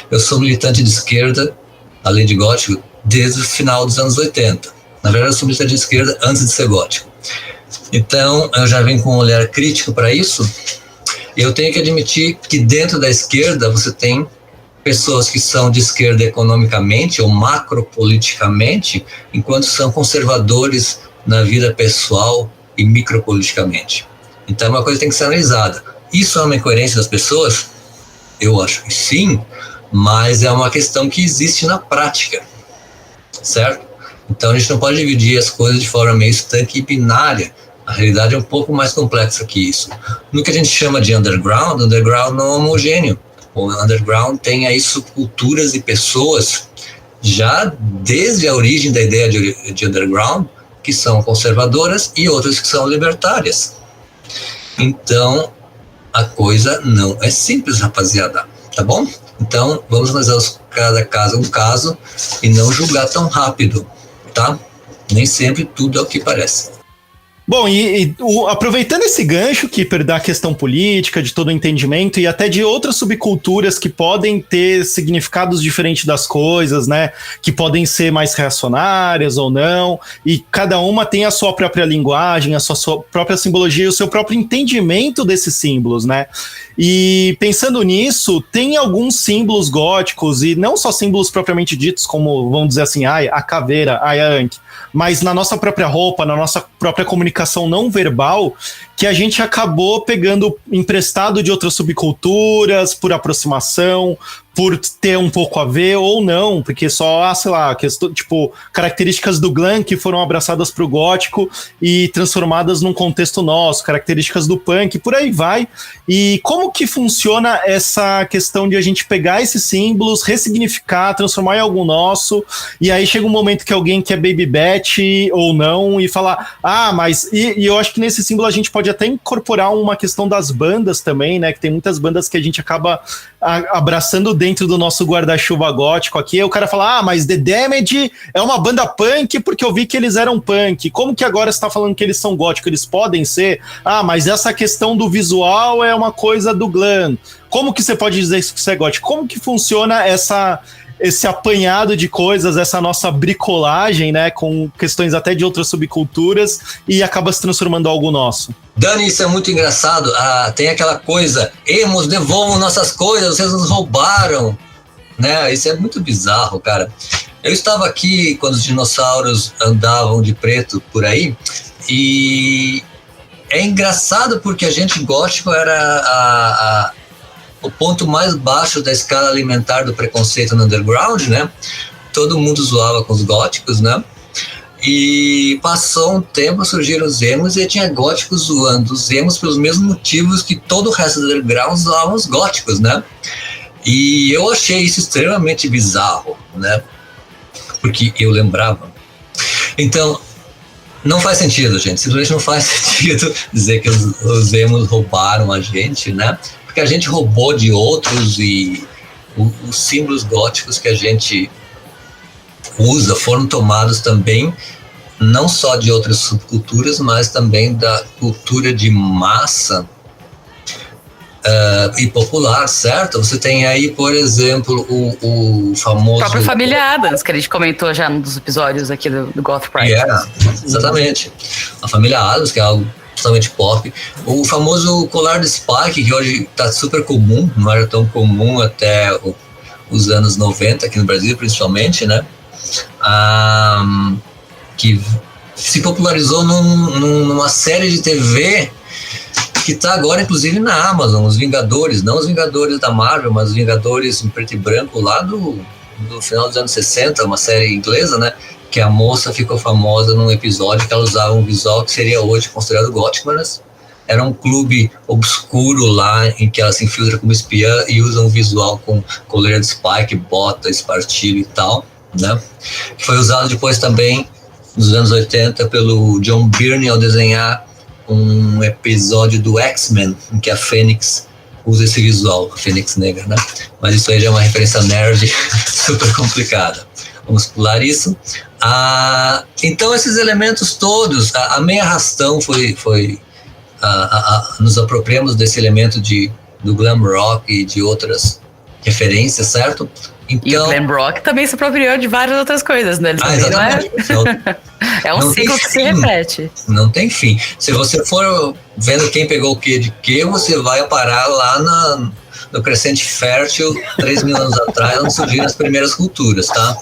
Speaker 2: eu sou militante de esquerda, além de gótico, desde o final dos anos 80. Na verdade, eu sou militante de esquerda antes de ser gótico. Então, eu já venho com um olhar crítico para isso. Eu tenho que admitir que dentro da esquerda você tem pessoas que são de esquerda economicamente ou macropoliticamente, enquanto são conservadores na vida pessoal e micropoliticamente. Então, é uma coisa que tem que ser analisada. Isso é uma incoerência das pessoas? Eu acho que sim, mas é uma questão que existe na prática, certo? Então, a gente não pode dividir as coisas de forma meio estanque e binária. A realidade é um pouco mais complexa que isso. No que a gente chama de underground não é homogêneo. O underground tem aí subculturas e pessoas, já desde a origem da ideia de underground, que são conservadoras e outras que são libertárias. Então, a coisa não é simples, rapaziada, tá bom? Então, vamos analisar cada caso um caso e não julgar tão rápido, tá? Nem sempre tudo é o que parece.
Speaker 4: Bom, aproveitando esse gancho, Kipper, da questão política, de todo o entendimento e até de outras subculturas que podem ter significados diferentes das coisas, né? Que podem ser mais reacionárias ou não, e cada uma tem a sua própria linguagem, a sua própria simbologia, o seu próprio entendimento desses símbolos, né? E pensando nisso, tem alguns símbolos góticos, e não só símbolos propriamente ditos, como, vamos dizer assim, a caveira, a Yankee, mas na nossa própria roupa, na nossa própria comunicação não verbal, que a gente acabou pegando emprestado de outras subculturas, por aproximação, por ter um pouco a ver ou não, porque só, sei lá, questão, tipo, características do glam que foram abraçadas pro gótico e transformadas num contexto nosso, características do punk, por aí vai. E como que funciona essa questão de a gente pegar esses símbolos, ressignificar, transformar em algo nosso, e aí chega um momento que alguém quer Baby Bat ou não, e falar, mas... E eu acho que nesse símbolo a gente pode até incorporar uma questão das bandas também, né, que tem muitas bandas que a gente acaba abraçando dentro do nosso guarda-chuva gótico aqui, aí o cara fala, mas The Damned é uma banda punk porque eu vi que eles eram punk. Como que agora você tá falando que eles são góticos? Eles podem ser? Mas essa questão do visual é uma coisa do glam. Como que você pode dizer que isso é gótico? Como que funciona esse apanhado de coisas, essa nossa bricolagem, né, com questões até de outras subculturas e acaba se transformando em algo nosso?
Speaker 2: Dani, isso é muito engraçado. Tem aquela coisa, emos, devolvam nossas coisas, vocês nos roubaram, né? Isso é muito bizarro, cara. Eu estava aqui quando os dinossauros andavam de preto por aí, e é engraçado porque a gente gótico era o ponto mais baixo da escala alimentar do preconceito no underground, né? Todo mundo zoava com os góticos, né? E passou um tempo, surgiram os emos e tinha góticos zoando os emos pelos mesmos motivos que todo o resto do underground zoava os góticos, né? E eu achei isso extremamente bizarro, né? Porque eu lembrava. Então, não faz sentido, gente. Simplesmente não faz sentido dizer que os emos roubaram a gente, né? Porque a gente roubou de outros e os símbolos góticos que a gente usa foram tomados também não só de outras subculturas, mas também da cultura de massa e popular, certo? Você tem aí, por exemplo, o famoso...
Speaker 3: A própria família Adams, que a gente comentou já num dos episódios aqui do Goth Pride.
Speaker 2: Exatamente. A família Adams, que é algo totalmente pop. O famoso colar de Spike, que hoje está super comum, não era tão comum até os anos 90, aqui no Brasil principalmente, né? Que se popularizou numa série de TV que está agora inclusive na Amazon, Os Vingadores, não os Vingadores da Marvel, mas os Vingadores em preto e branco lá do final dos anos 60, uma série inglesa, né? Que a moça ficou famosa num episódio que ela usava um visual que seria hoje considerado gótico, mas era um clube obscuro lá em que ela se infiltra como espiã e usa um visual com coleira de Spike, bota, espartilho e tal, né? Que foi usado depois também nos anos 80 pelo John Byrne ao desenhar um episódio do X-Men em que a Fênix usa esse visual, a Fênix Negra, né? Mas isso aí já é uma referência nerd super complicada. Vamos pular isso. Então esses elementos todos, a meia arrastão nos apropriamos desse elemento do glam rock e de outras referências, certo? Então,
Speaker 3: e o glam rock também se apropriou de várias outras coisas, né?
Speaker 2: Exatamente.
Speaker 3: É um ciclo que se repete.
Speaker 2: Não tem fim. Se você for vendo quem pegou o que de que, você vai parar lá no Crescente Fértil, 3.000 anos atrás, onde surgiram as primeiras culturas, tá?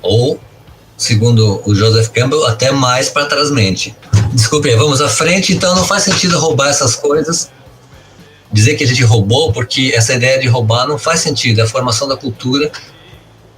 Speaker 2: Ou, segundo o Joseph Campbell, até mais para trás mente. Desculpe, vamos à frente. Então não faz sentido roubar essas coisas, dizer que a gente roubou, porque essa ideia de roubar não faz sentido, é a formação da cultura.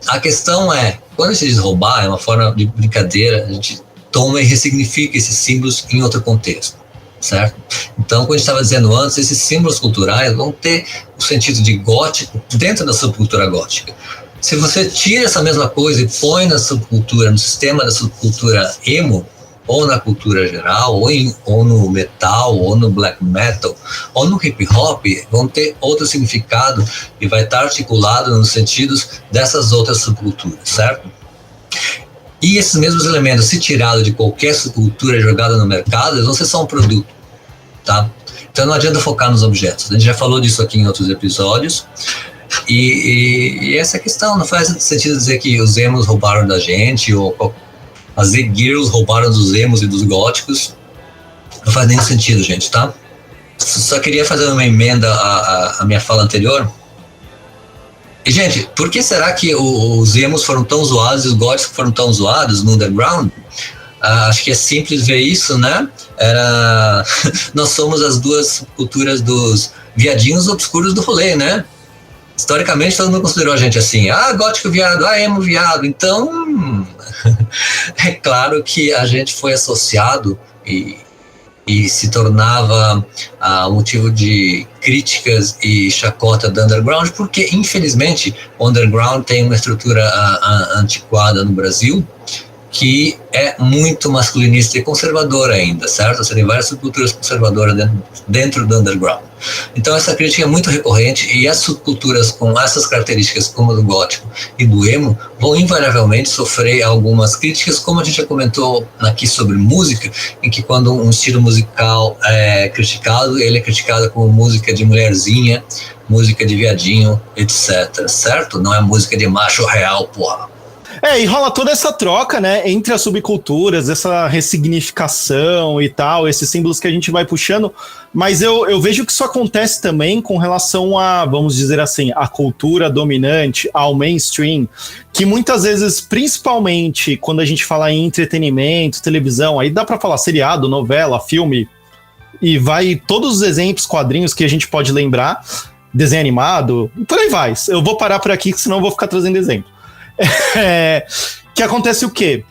Speaker 2: A questão é, quando a gente diz roubar, é uma forma de brincadeira, a gente toma e ressignifica esses símbolos em outro contexto, certo? Então, como a gente estava dizendo antes, esses símbolos culturais vão ter o sentido de gótico dentro da subcultura gótica. Se você tira essa mesma coisa e põe na subcultura, no sistema da subcultura emo, ou na cultura geral, ou no metal, ou no black metal, ou no hip hop, vão ter outro significado e vai estar articulado nos sentidos dessas outras subculturas, certo? E esses mesmos elementos, se tirado de qualquer subcultura jogada no mercado, eles vão ser só um produto, tá? Então não adianta focar nos objetos. A gente já falou disso aqui em outros episódios. E essa questão, não faz sentido dizer que os emos roubaram da gente, ou as e-girls roubaram dos emos e dos góticos. Não faz nenhum sentido, gente, tá? Só queria fazer uma emenda à minha fala anterior. E, gente, por que será que os emos foram tão zoados e os góticos foram tão zoados no underground? Acho que é simples ver isso, né? Nós somos as duas culturas dos viadinhos obscuros do rolê, né? Historicamente, todo mundo considerou a gente assim, gótico viado, emo viado. Então, é claro que a gente foi associado e se tornava motivo de críticas e chacota do underground, porque, infelizmente, o underground tem uma estrutura antiquada no Brasil, que é muito masculinista e conservadora ainda, certo? Você tem várias subculturas conservadoras dentro do underground. Então essa crítica é muito recorrente, e as subculturas com essas características, como a do gótico e do emo, vão invariavelmente sofrer algumas críticas, como a gente já comentou aqui sobre música, em que quando um estilo musical é criticado, ele é criticado como música de mulherzinha, música de viadinho, etc, certo? Não é música de macho real, porra.
Speaker 4: E rola toda essa troca, né, entre as subculturas, essa ressignificação e tal, esses símbolos que a gente vai puxando, mas eu vejo que isso acontece também com relação a, vamos dizer assim, a cultura dominante, ao mainstream, que muitas vezes, principalmente quando a gente fala em entretenimento, televisão, aí dá pra falar seriado, novela, filme, e vai todos os exemplos, quadrinhos que a gente pode lembrar, desenho animado, e por aí vai. Eu vou parar por aqui, senão eu vou ficar trazendo exemplo. Que acontece o quê?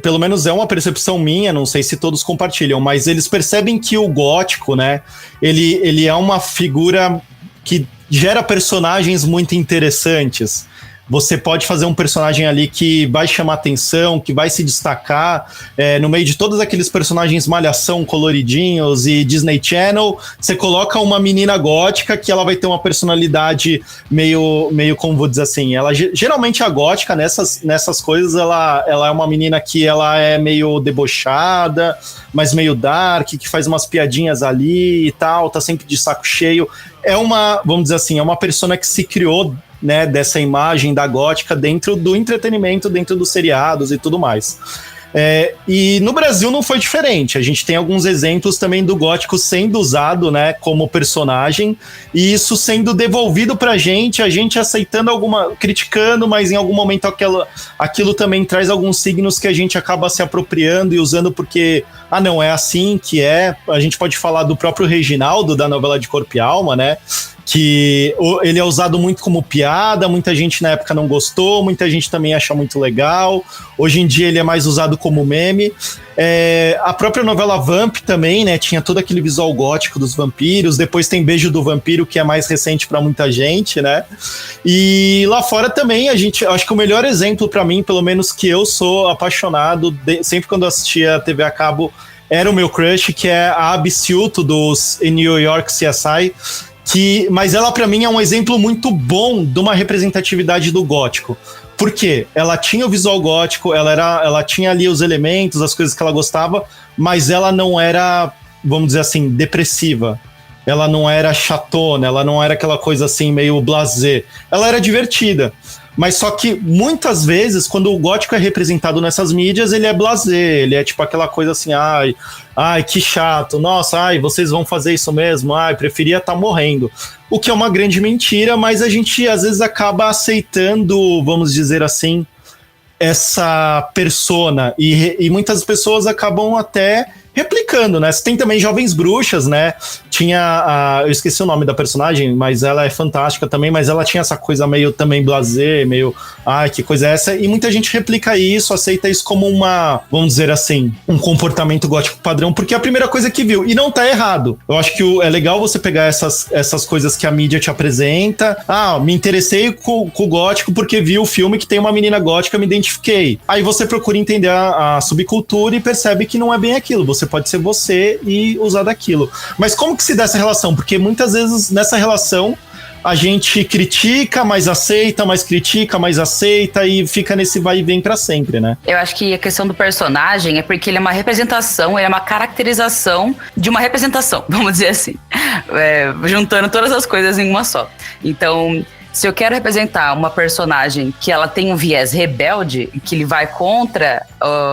Speaker 4: Pelo menos é uma percepção minha, não sei se todos compartilham, mas eles percebem que o gótico, né, ele é uma figura que gera personagens muito interessantes. Você pode fazer um personagem ali que vai chamar atenção, que vai se destacar, no meio de todos aqueles personagens malhação coloridinhos e Disney Channel, você coloca uma menina gótica que ela vai ter uma personalidade meio como vou dizer assim, ela geralmente a gótica nessas coisas, ela é uma menina que ela é meio debochada, mas meio dark, que faz umas piadinhas ali e tal, tá sempre de saco cheio. Vamos dizer assim, é uma persona que se criou, né, dessa imagem da gótica dentro do entretenimento, dentro dos seriados e tudo mais. E no Brasil não foi diferente. A gente tem alguns exemplos também do gótico sendo usado, né, como personagem, e isso sendo devolvido pra gente, a gente aceitando criticando, mas em algum momento aquilo também traz alguns signos que a gente acaba se apropriando e usando porque, não, é assim que é. A gente pode falar do próprio Reginaldo, da novela de Corpo e Alma, né, que ele é usado muito como piada, muita gente na época não gostou, muita gente também acha muito legal, hoje em dia ele é mais usado como meme. A própria novela Vamp também, né, tinha todo aquele visual gótico dos vampiros, depois tem Beijo do Vampiro, que é mais recente pra muita gente, né, e lá fora também acho que o melhor exemplo pra mim, pelo menos que eu sou apaixonado, sempre quando eu assistia a TV a cabo, era o meu crush, que é a Abby Silto dos New York CSI, mas ela pra mim é um exemplo muito bom de uma representatividade do gótico. Por quê? Ela tinha o visual gótico, ela tinha ali os elementos, as coisas que ela gostava, mas ela não era, vamos dizer assim, depressiva. Ela não era chatona, ela não era aquela coisa assim meio blasé. Ela era divertida. Mas só que muitas vezes, quando o gótico é representado nessas mídias, ele é blasé, ele é tipo aquela coisa assim, ai, que chato, nossa, vocês vão fazer isso mesmo, preferia estar morrendo. O que é uma grande mentira, mas a gente às vezes acaba aceitando, vamos dizer assim, essa persona, e muitas pessoas acabam até replicando, né? Você tem também Jovens Bruxas, né? Tinha eu esqueci o nome da personagem, mas ela é fantástica também, mas ela tinha essa coisa meio também blasé, meio, que coisa é essa? E muita gente replica isso, aceita isso como vamos dizer assim, um comportamento gótico padrão, porque é a primeira coisa que viu, e não tá errado. Eu acho que é legal você pegar essas coisas que a mídia te apresenta. Me interessei com o gótico porque vi o filme que tem uma menina gótica, me identifiquei. Aí você procura entender a subcultura e percebe que não é bem aquilo, você pode ser você e usar daquilo. Mas como que se dá essa relação? Porque muitas vezes nessa relação a gente critica, mas aceita, mais critica, mais aceita, e fica nesse vai e vem pra sempre, né?
Speaker 3: Eu acho que a questão do personagem é porque ele é uma representação, ele é uma caracterização de uma representação, vamos dizer assim. Juntando todas as coisas em uma só. Então, se eu quero representar uma personagem que ela tem um viés rebelde, que ele vai contra,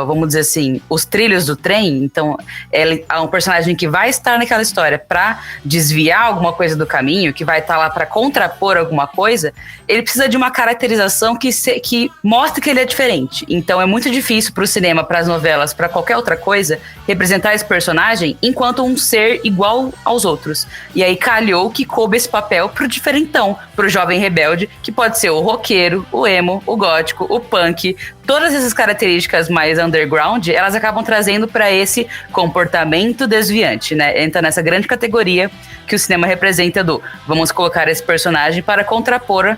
Speaker 3: vamos dizer assim, os trilhos do trem, então ele é um personagem que vai estar naquela história para desviar alguma coisa do caminho, que vai estar lá para contrapor alguma coisa, ele precisa de uma caracterização que mostre que ele é diferente. Então é muito difícil para o cinema, para as novelas, para qualquer outra coisa, representar esse personagem enquanto um ser igual aos outros. E aí calhou que coube esse papel pro diferentão, pro jovem rebelde, que pode ser o roqueiro, o emo, o gótico, o punk. Todas essas características mais underground, elas acabam trazendo para esse comportamento desviante, né? Entra nessa grande categoria que o cinema representa do vamos colocar esse personagem para contrapor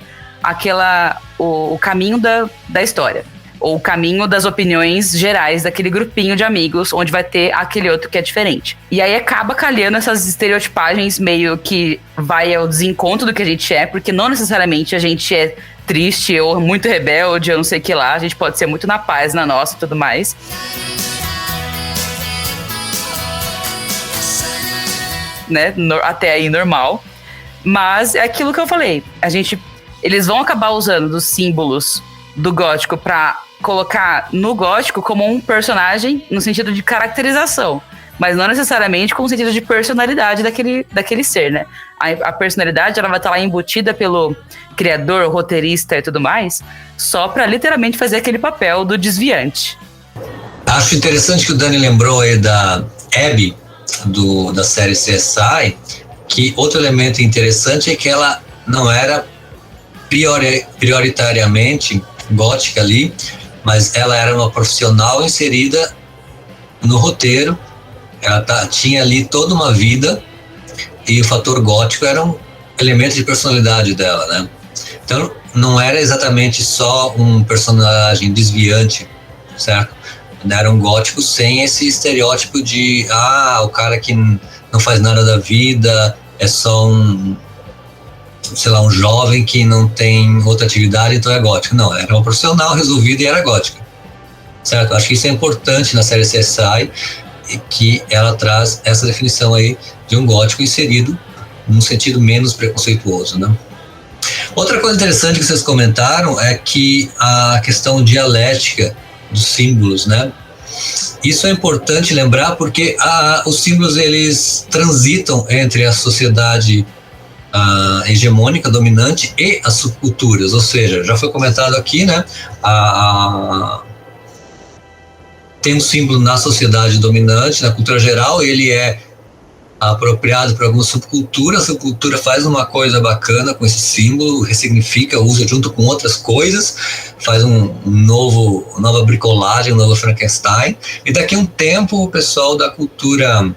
Speaker 3: o caminho da história. Ou o caminho das opiniões gerais daquele grupinho de amigos, onde vai ter aquele outro que é diferente. E aí acaba calhando essas estereotipagens meio que vai ao desencontro do que a gente é, porque não necessariamente a gente é triste ou muito rebelde, ou não sei o que lá. A gente pode ser muito na paz, na nossa e tudo mais. Né? Até aí normal. Mas é aquilo que eu falei. Eles vão acabar usando dos símbolos do gótico pra colocar no gótico como um personagem no sentido de caracterização, mas não necessariamente com o sentido de personalidade daquele ser, né? A personalidade ela vai estar lá embutida pelo criador, roteirista e tudo mais, só pra literalmente fazer aquele papel do desviante.
Speaker 2: Acho interessante que o Dani lembrou aí da Abby, da série CSI, que outro elemento interessante é que ela não era prioritariamente gótica ali, mas ela era uma profissional inserida no roteiro, ela tinha ali toda uma vida e o fator gótico era um elemento de personalidade dela, né? Então não era exatamente só um personagem desviante, certo? Era um gótico sem esse estereótipo de o cara que não faz nada da vida, é só um jovem que não tem outra atividade, então é gótico. Não, era uma profissional resolvida e era gótica, certo? Acho que isso é importante na série CSI, que ela traz essa definição aí de um gótico inserido num sentido menos preconceituoso, né? Outra coisa interessante que vocês comentaram é que a questão dialética dos símbolos, né? Isso é importante lembrar porque os símbolos eles transitam entre a sociedade hegemônica, dominante e as subculturas, ou seja, já foi comentado aqui, né? Tem um símbolo na sociedade dominante, na cultura geral, ele é apropriado para alguma subcultura, a subcultura faz uma coisa bacana com esse símbolo, ressignifica, usa junto com outras coisas, faz nova bricolagem, um novo Frankenstein, e daqui a um tempo o pessoal da cultura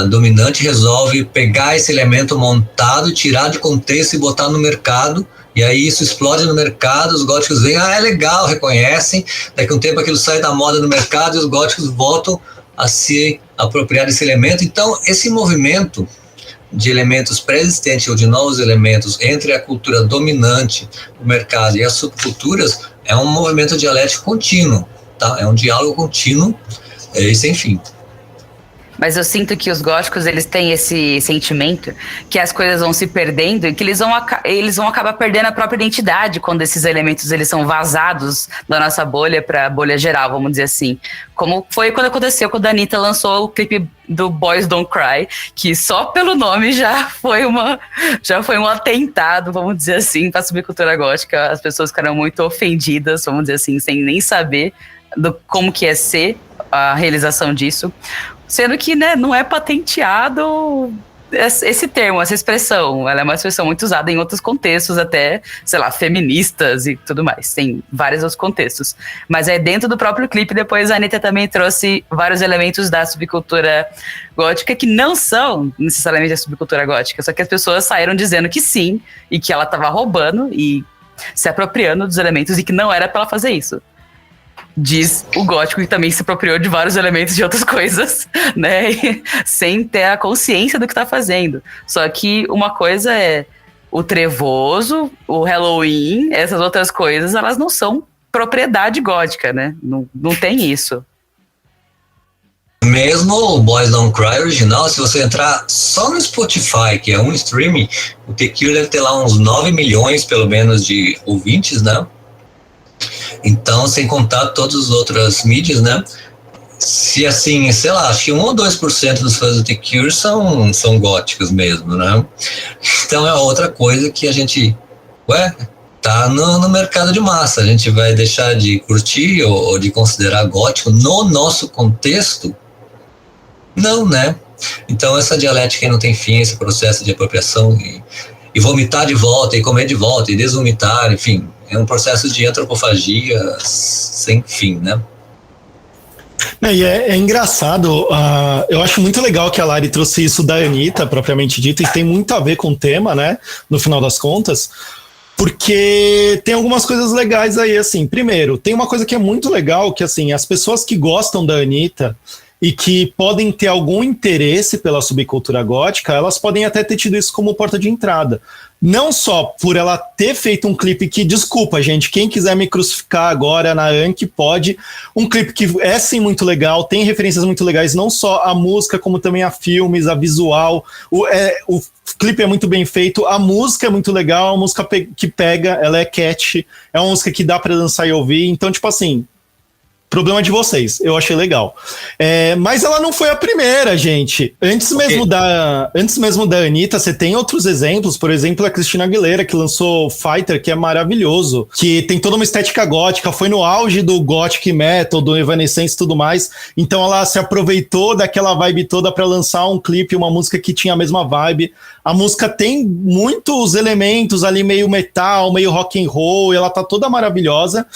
Speaker 2: dominante resolve pegar esse elemento montado, tirar de contexto e botar no mercado, e aí isso explode no mercado, os góticos veem, é legal, reconhecem, daqui a um tempo aquilo sai da moda no mercado e os góticos voltam a se apropriar desse elemento. Então esse movimento de elementos pré-existentes ou de novos elementos entre a cultura dominante, o mercado e as subculturas é um movimento dialético contínuo, tá? É um diálogo contínuo e sem fim.
Speaker 3: Mas eu sinto que os góticos, eles têm esse sentimento que as coisas vão se perdendo e que eles vão acabar perdendo a própria identidade quando esses elementos eles são vazados da nossa bolha para a bolha geral, vamos dizer assim. Como foi quando aconteceu quando a Anitta lançou o clipe do Boys Don't Cry, que só pelo nome já foi um atentado, vamos dizer assim, para a subcultura gótica. As pessoas ficaram muito ofendidas, vamos dizer assim, sem nem saber como que é ser a realização disso. Sendo que, né, não é patenteado esse termo, essa expressão. Ela é uma expressão muito usada em outros contextos, até, sei lá, feministas e tudo mais. Tem vários outros contextos. Mas é dentro do próprio clipe, depois a Anitta também trouxe vários elementos da subcultura gótica que não são necessariamente a subcultura gótica, só que as pessoas saíram dizendo que sim, e que ela estava roubando e se apropriando dos elementos e que não era para ela fazer isso. Diz o gótico que também se apropriou de vários elementos de outras coisas, né? Sem ter a consciência do que tá fazendo. Só que uma coisa é o trevoso, o Halloween, essas outras coisas, elas não são propriedade gótica, né? Não tem isso.
Speaker 2: Mesmo o Boys Don't Cry original, se você entrar só no Spotify, que é um streaming, o The Cure deve ter lá uns 9 milhões, pelo menos, de ouvintes, né? Então, sem contar todas as outras mídias, né? Se assim, sei lá, acho que 1 ou 2% dos fãs do The Cure são góticos mesmo, né? Então é outra coisa que a gente, tá no mercado de massa. A gente vai deixar de curtir ou de considerar gótico no nosso contexto? Não, né? Então essa dialética aí não tem fim, esse processo de apropriação e vomitar de volta, e comer de volta, e desvomitar, enfim, é um processo de antropofagia sem fim, né?
Speaker 4: E é engraçado, eu acho muito legal que a Lari trouxe isso da Anitta, propriamente dita, e tem muito a ver com o tema, né, no final das contas, porque tem algumas coisas legais aí, assim. Primeiro, tem uma coisa que é muito legal, que assim, as pessoas que gostam da Anitta e que podem ter algum interesse pela subcultura gótica, elas podem até ter tido isso como porta de entrada. Não só por ela ter feito um clipe que, desculpa, gente, quem quiser me crucificar agora na Anki pode, um clipe que é sim muito legal, tem referências muito legais, não só a música, como também a filmes, a visual, o clipe é muito bem feito, a música é muito legal, a música que pega, ela é catchy, é uma música que dá pra dançar e ouvir, então, tipo assim, problema de vocês, eu achei legal. Mas ela não foi a primeira, gente. Antes mesmo da Anitta, você tem outros exemplos, por exemplo, a Christina Aguilera, que lançou Fighter, que é maravilhoso, que tem toda uma estética gótica, foi no auge do gothic metal, do Evanescence e tudo mais, então ela se aproveitou daquela vibe toda para lançar um clipe, uma música que tinha a mesma vibe. A música tem muitos elementos ali, meio metal, meio rock and roll, e ela tá toda maravilhosa.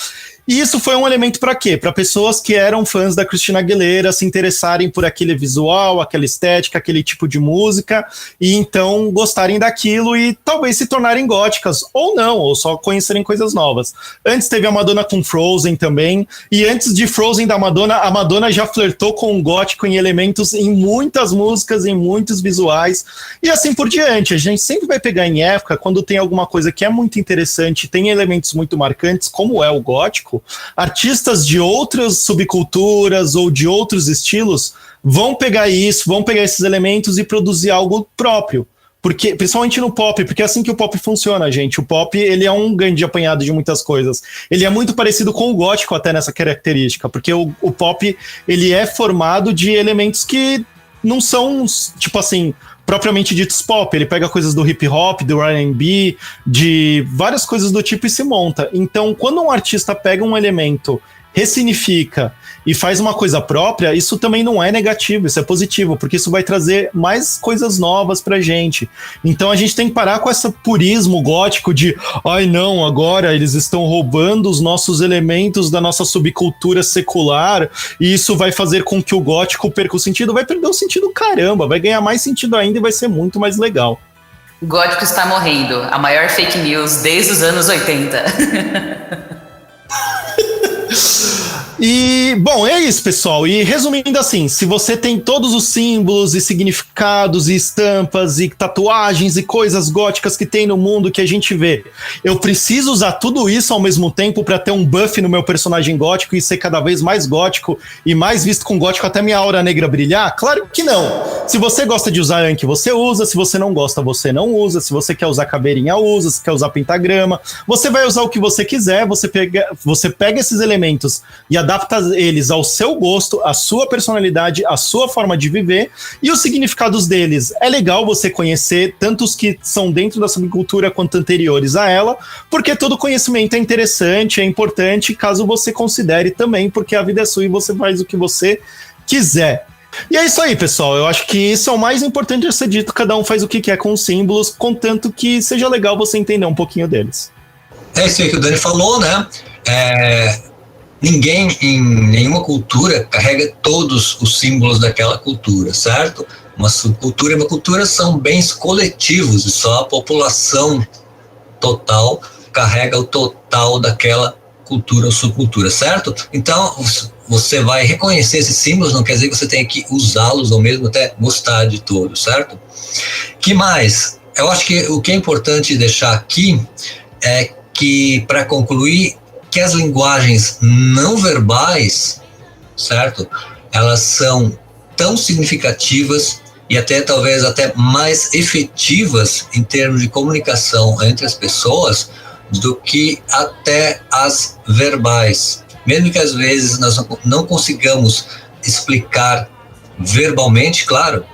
Speaker 4: E isso foi um elemento para quê? Para pessoas que eram fãs da Christina Aguilera se interessarem por aquele visual, aquela estética, aquele tipo de música, e então gostarem daquilo e talvez se tornarem góticas, ou não, ou só conhecerem coisas novas. Antes teve a Madonna com Frozen também, e antes de Frozen da Madonna, a Madonna já flertou com o gótico em elementos em muitas músicas, em muitos visuais, e assim por diante. A gente sempre vai pegar em época, quando tem alguma coisa que é muito interessante, tem elementos muito marcantes, como é o gótico, artistas de outras subculturas ou de outros estilos vão pegar isso, vão pegar esses elementos e produzir algo próprio. Porque, principalmente no pop, porque é assim que o pop funciona, gente. O pop, ele é um grande apanhado de muitas coisas. Ele é muito parecido com o gótico até nessa característica, porque o pop, ele é formado de elementos que não são, tipo assim, propriamente ditos pop. Ele pega coisas do hip hop, do R&B, de várias coisas do tipo e se monta. Então, quando um artista pega um elemento, ressignifica e faz uma coisa própria, isso também não é negativo, isso é positivo, porque isso vai trazer mais coisas novas pra gente. Então a gente tem que parar com esse purismo gótico de ai não, agora eles estão roubando os nossos elementos da nossa subcultura secular e isso vai fazer com que o gótico perca o sentido. Vai perder o sentido, caramba, vai ganhar mais sentido ainda e vai ser muito mais legal.
Speaker 3: O gótico está morrendo, a maior fake news desde os anos 80.
Speaker 4: E, bom, é isso, pessoal. E resumindo assim, se você tem todos os símbolos e significados e estampas e tatuagens e coisas góticas que tem no mundo que a gente vê, eu preciso usar tudo isso ao mesmo tempo para ter um buff no meu personagem gótico e ser cada vez mais gótico e mais visto com gótico até minha aura negra brilhar? Claro que não. Se você gosta de usar Anki, você usa. Se você não gosta, você não usa. Se você quer usar caveirinha, usa. Se quer usar pentagrama, você vai usar o que você quiser. Você pega esses elementos e adapta eles ao seu gosto, à sua personalidade, à sua forma de viver, e os significados deles. É legal você conhecer tanto os que são dentro da subcultura quanto anteriores a ela, porque todo conhecimento é interessante, é importante, caso você considere também, porque a vida é sua e você faz o que você quiser. E é isso aí, pessoal. Eu acho que isso é o mais importante a ser dito. Cada um faz o que quer com os símbolos, contanto que seja legal você entender um pouquinho deles.
Speaker 2: É isso aí que o Dani falou, né? Ninguém em nenhuma cultura carrega todos os símbolos daquela cultura, certo? Uma subcultura e uma cultura são bens coletivos e só a população total carrega o total daquela cultura ou subcultura, certo? Então, você vai reconhecer esses símbolos, não quer dizer que você tenha que usá-los ou mesmo até gostar de todos, certo? Que mais? Eu acho que o que é importante deixar aqui é que, para concluir, que as linguagens não verbais, certo? Elas são tão significativas e até talvez até mais efetivas em termos de comunicação entre as pessoas do que até as verbais. Mesmo que às vezes nós não consigamos explicar verbalmente, claro,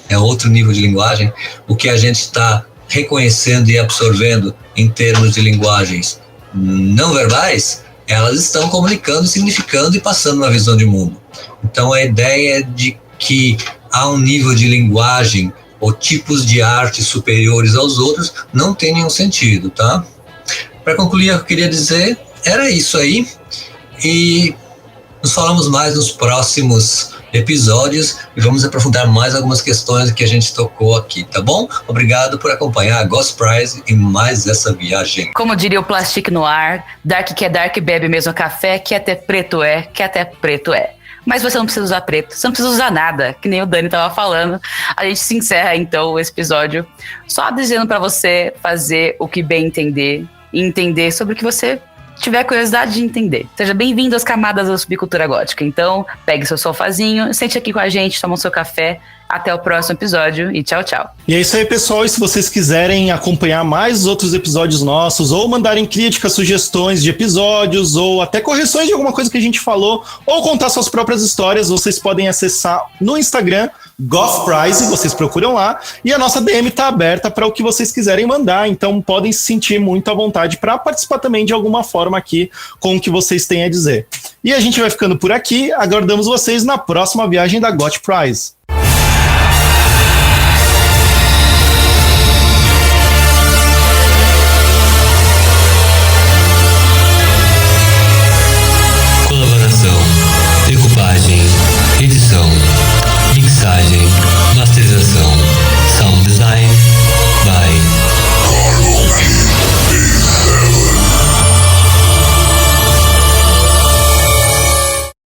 Speaker 2: é outro nível de linguagem, o que a gente está reconhecendo e absorvendo em termos de linguagens não verbais, elas estão comunicando, significando e passando uma visão de mundo. Então a ideia de que há um nível de linguagem ou tipos de arte superiores aos outros não tem nenhum sentido, tá? Para concluir, eu queria dizer, era isso aí, e nos falamos mais nos próximos episódios e vamos aprofundar mais algumas questões que a gente tocou aqui, tá bom? Obrigado por acompanhar a Ghost Prize em mais essa viagem.
Speaker 3: Como diria o Plastic Noir, Dark que é Dark bebe mesmo café, que até preto é, que até preto é. Mas você não precisa usar preto, você não precisa usar nada, que nem o Dani tava falando. A gente se encerra então esse episódio só dizendo pra você fazer o que bem entender e entender sobre o que você tiver curiosidade de entender. Seja bem-vindo às camadas da subcultura gótica. Então, pegue seu sofazinho, sente aqui com a gente, toma o seu café. Até o próximo episódio e tchau, tchau.
Speaker 4: E é isso aí, pessoal. E se vocês quiserem acompanhar mais outros episódios nossos, ou mandarem críticas, sugestões de episódios, ou até correções de alguma coisa que a gente falou, ou contar suas próprias histórias, vocês podem acessar no Instagram, Goth Prize, vocês procuram lá, e a nossa DM tá aberta para o que vocês quiserem mandar, então podem se sentir muito à vontade para participar também de alguma forma aqui com o que vocês têm a dizer. E a gente vai ficando por aqui, aguardamos vocês na próxima viagem da Goth Prize.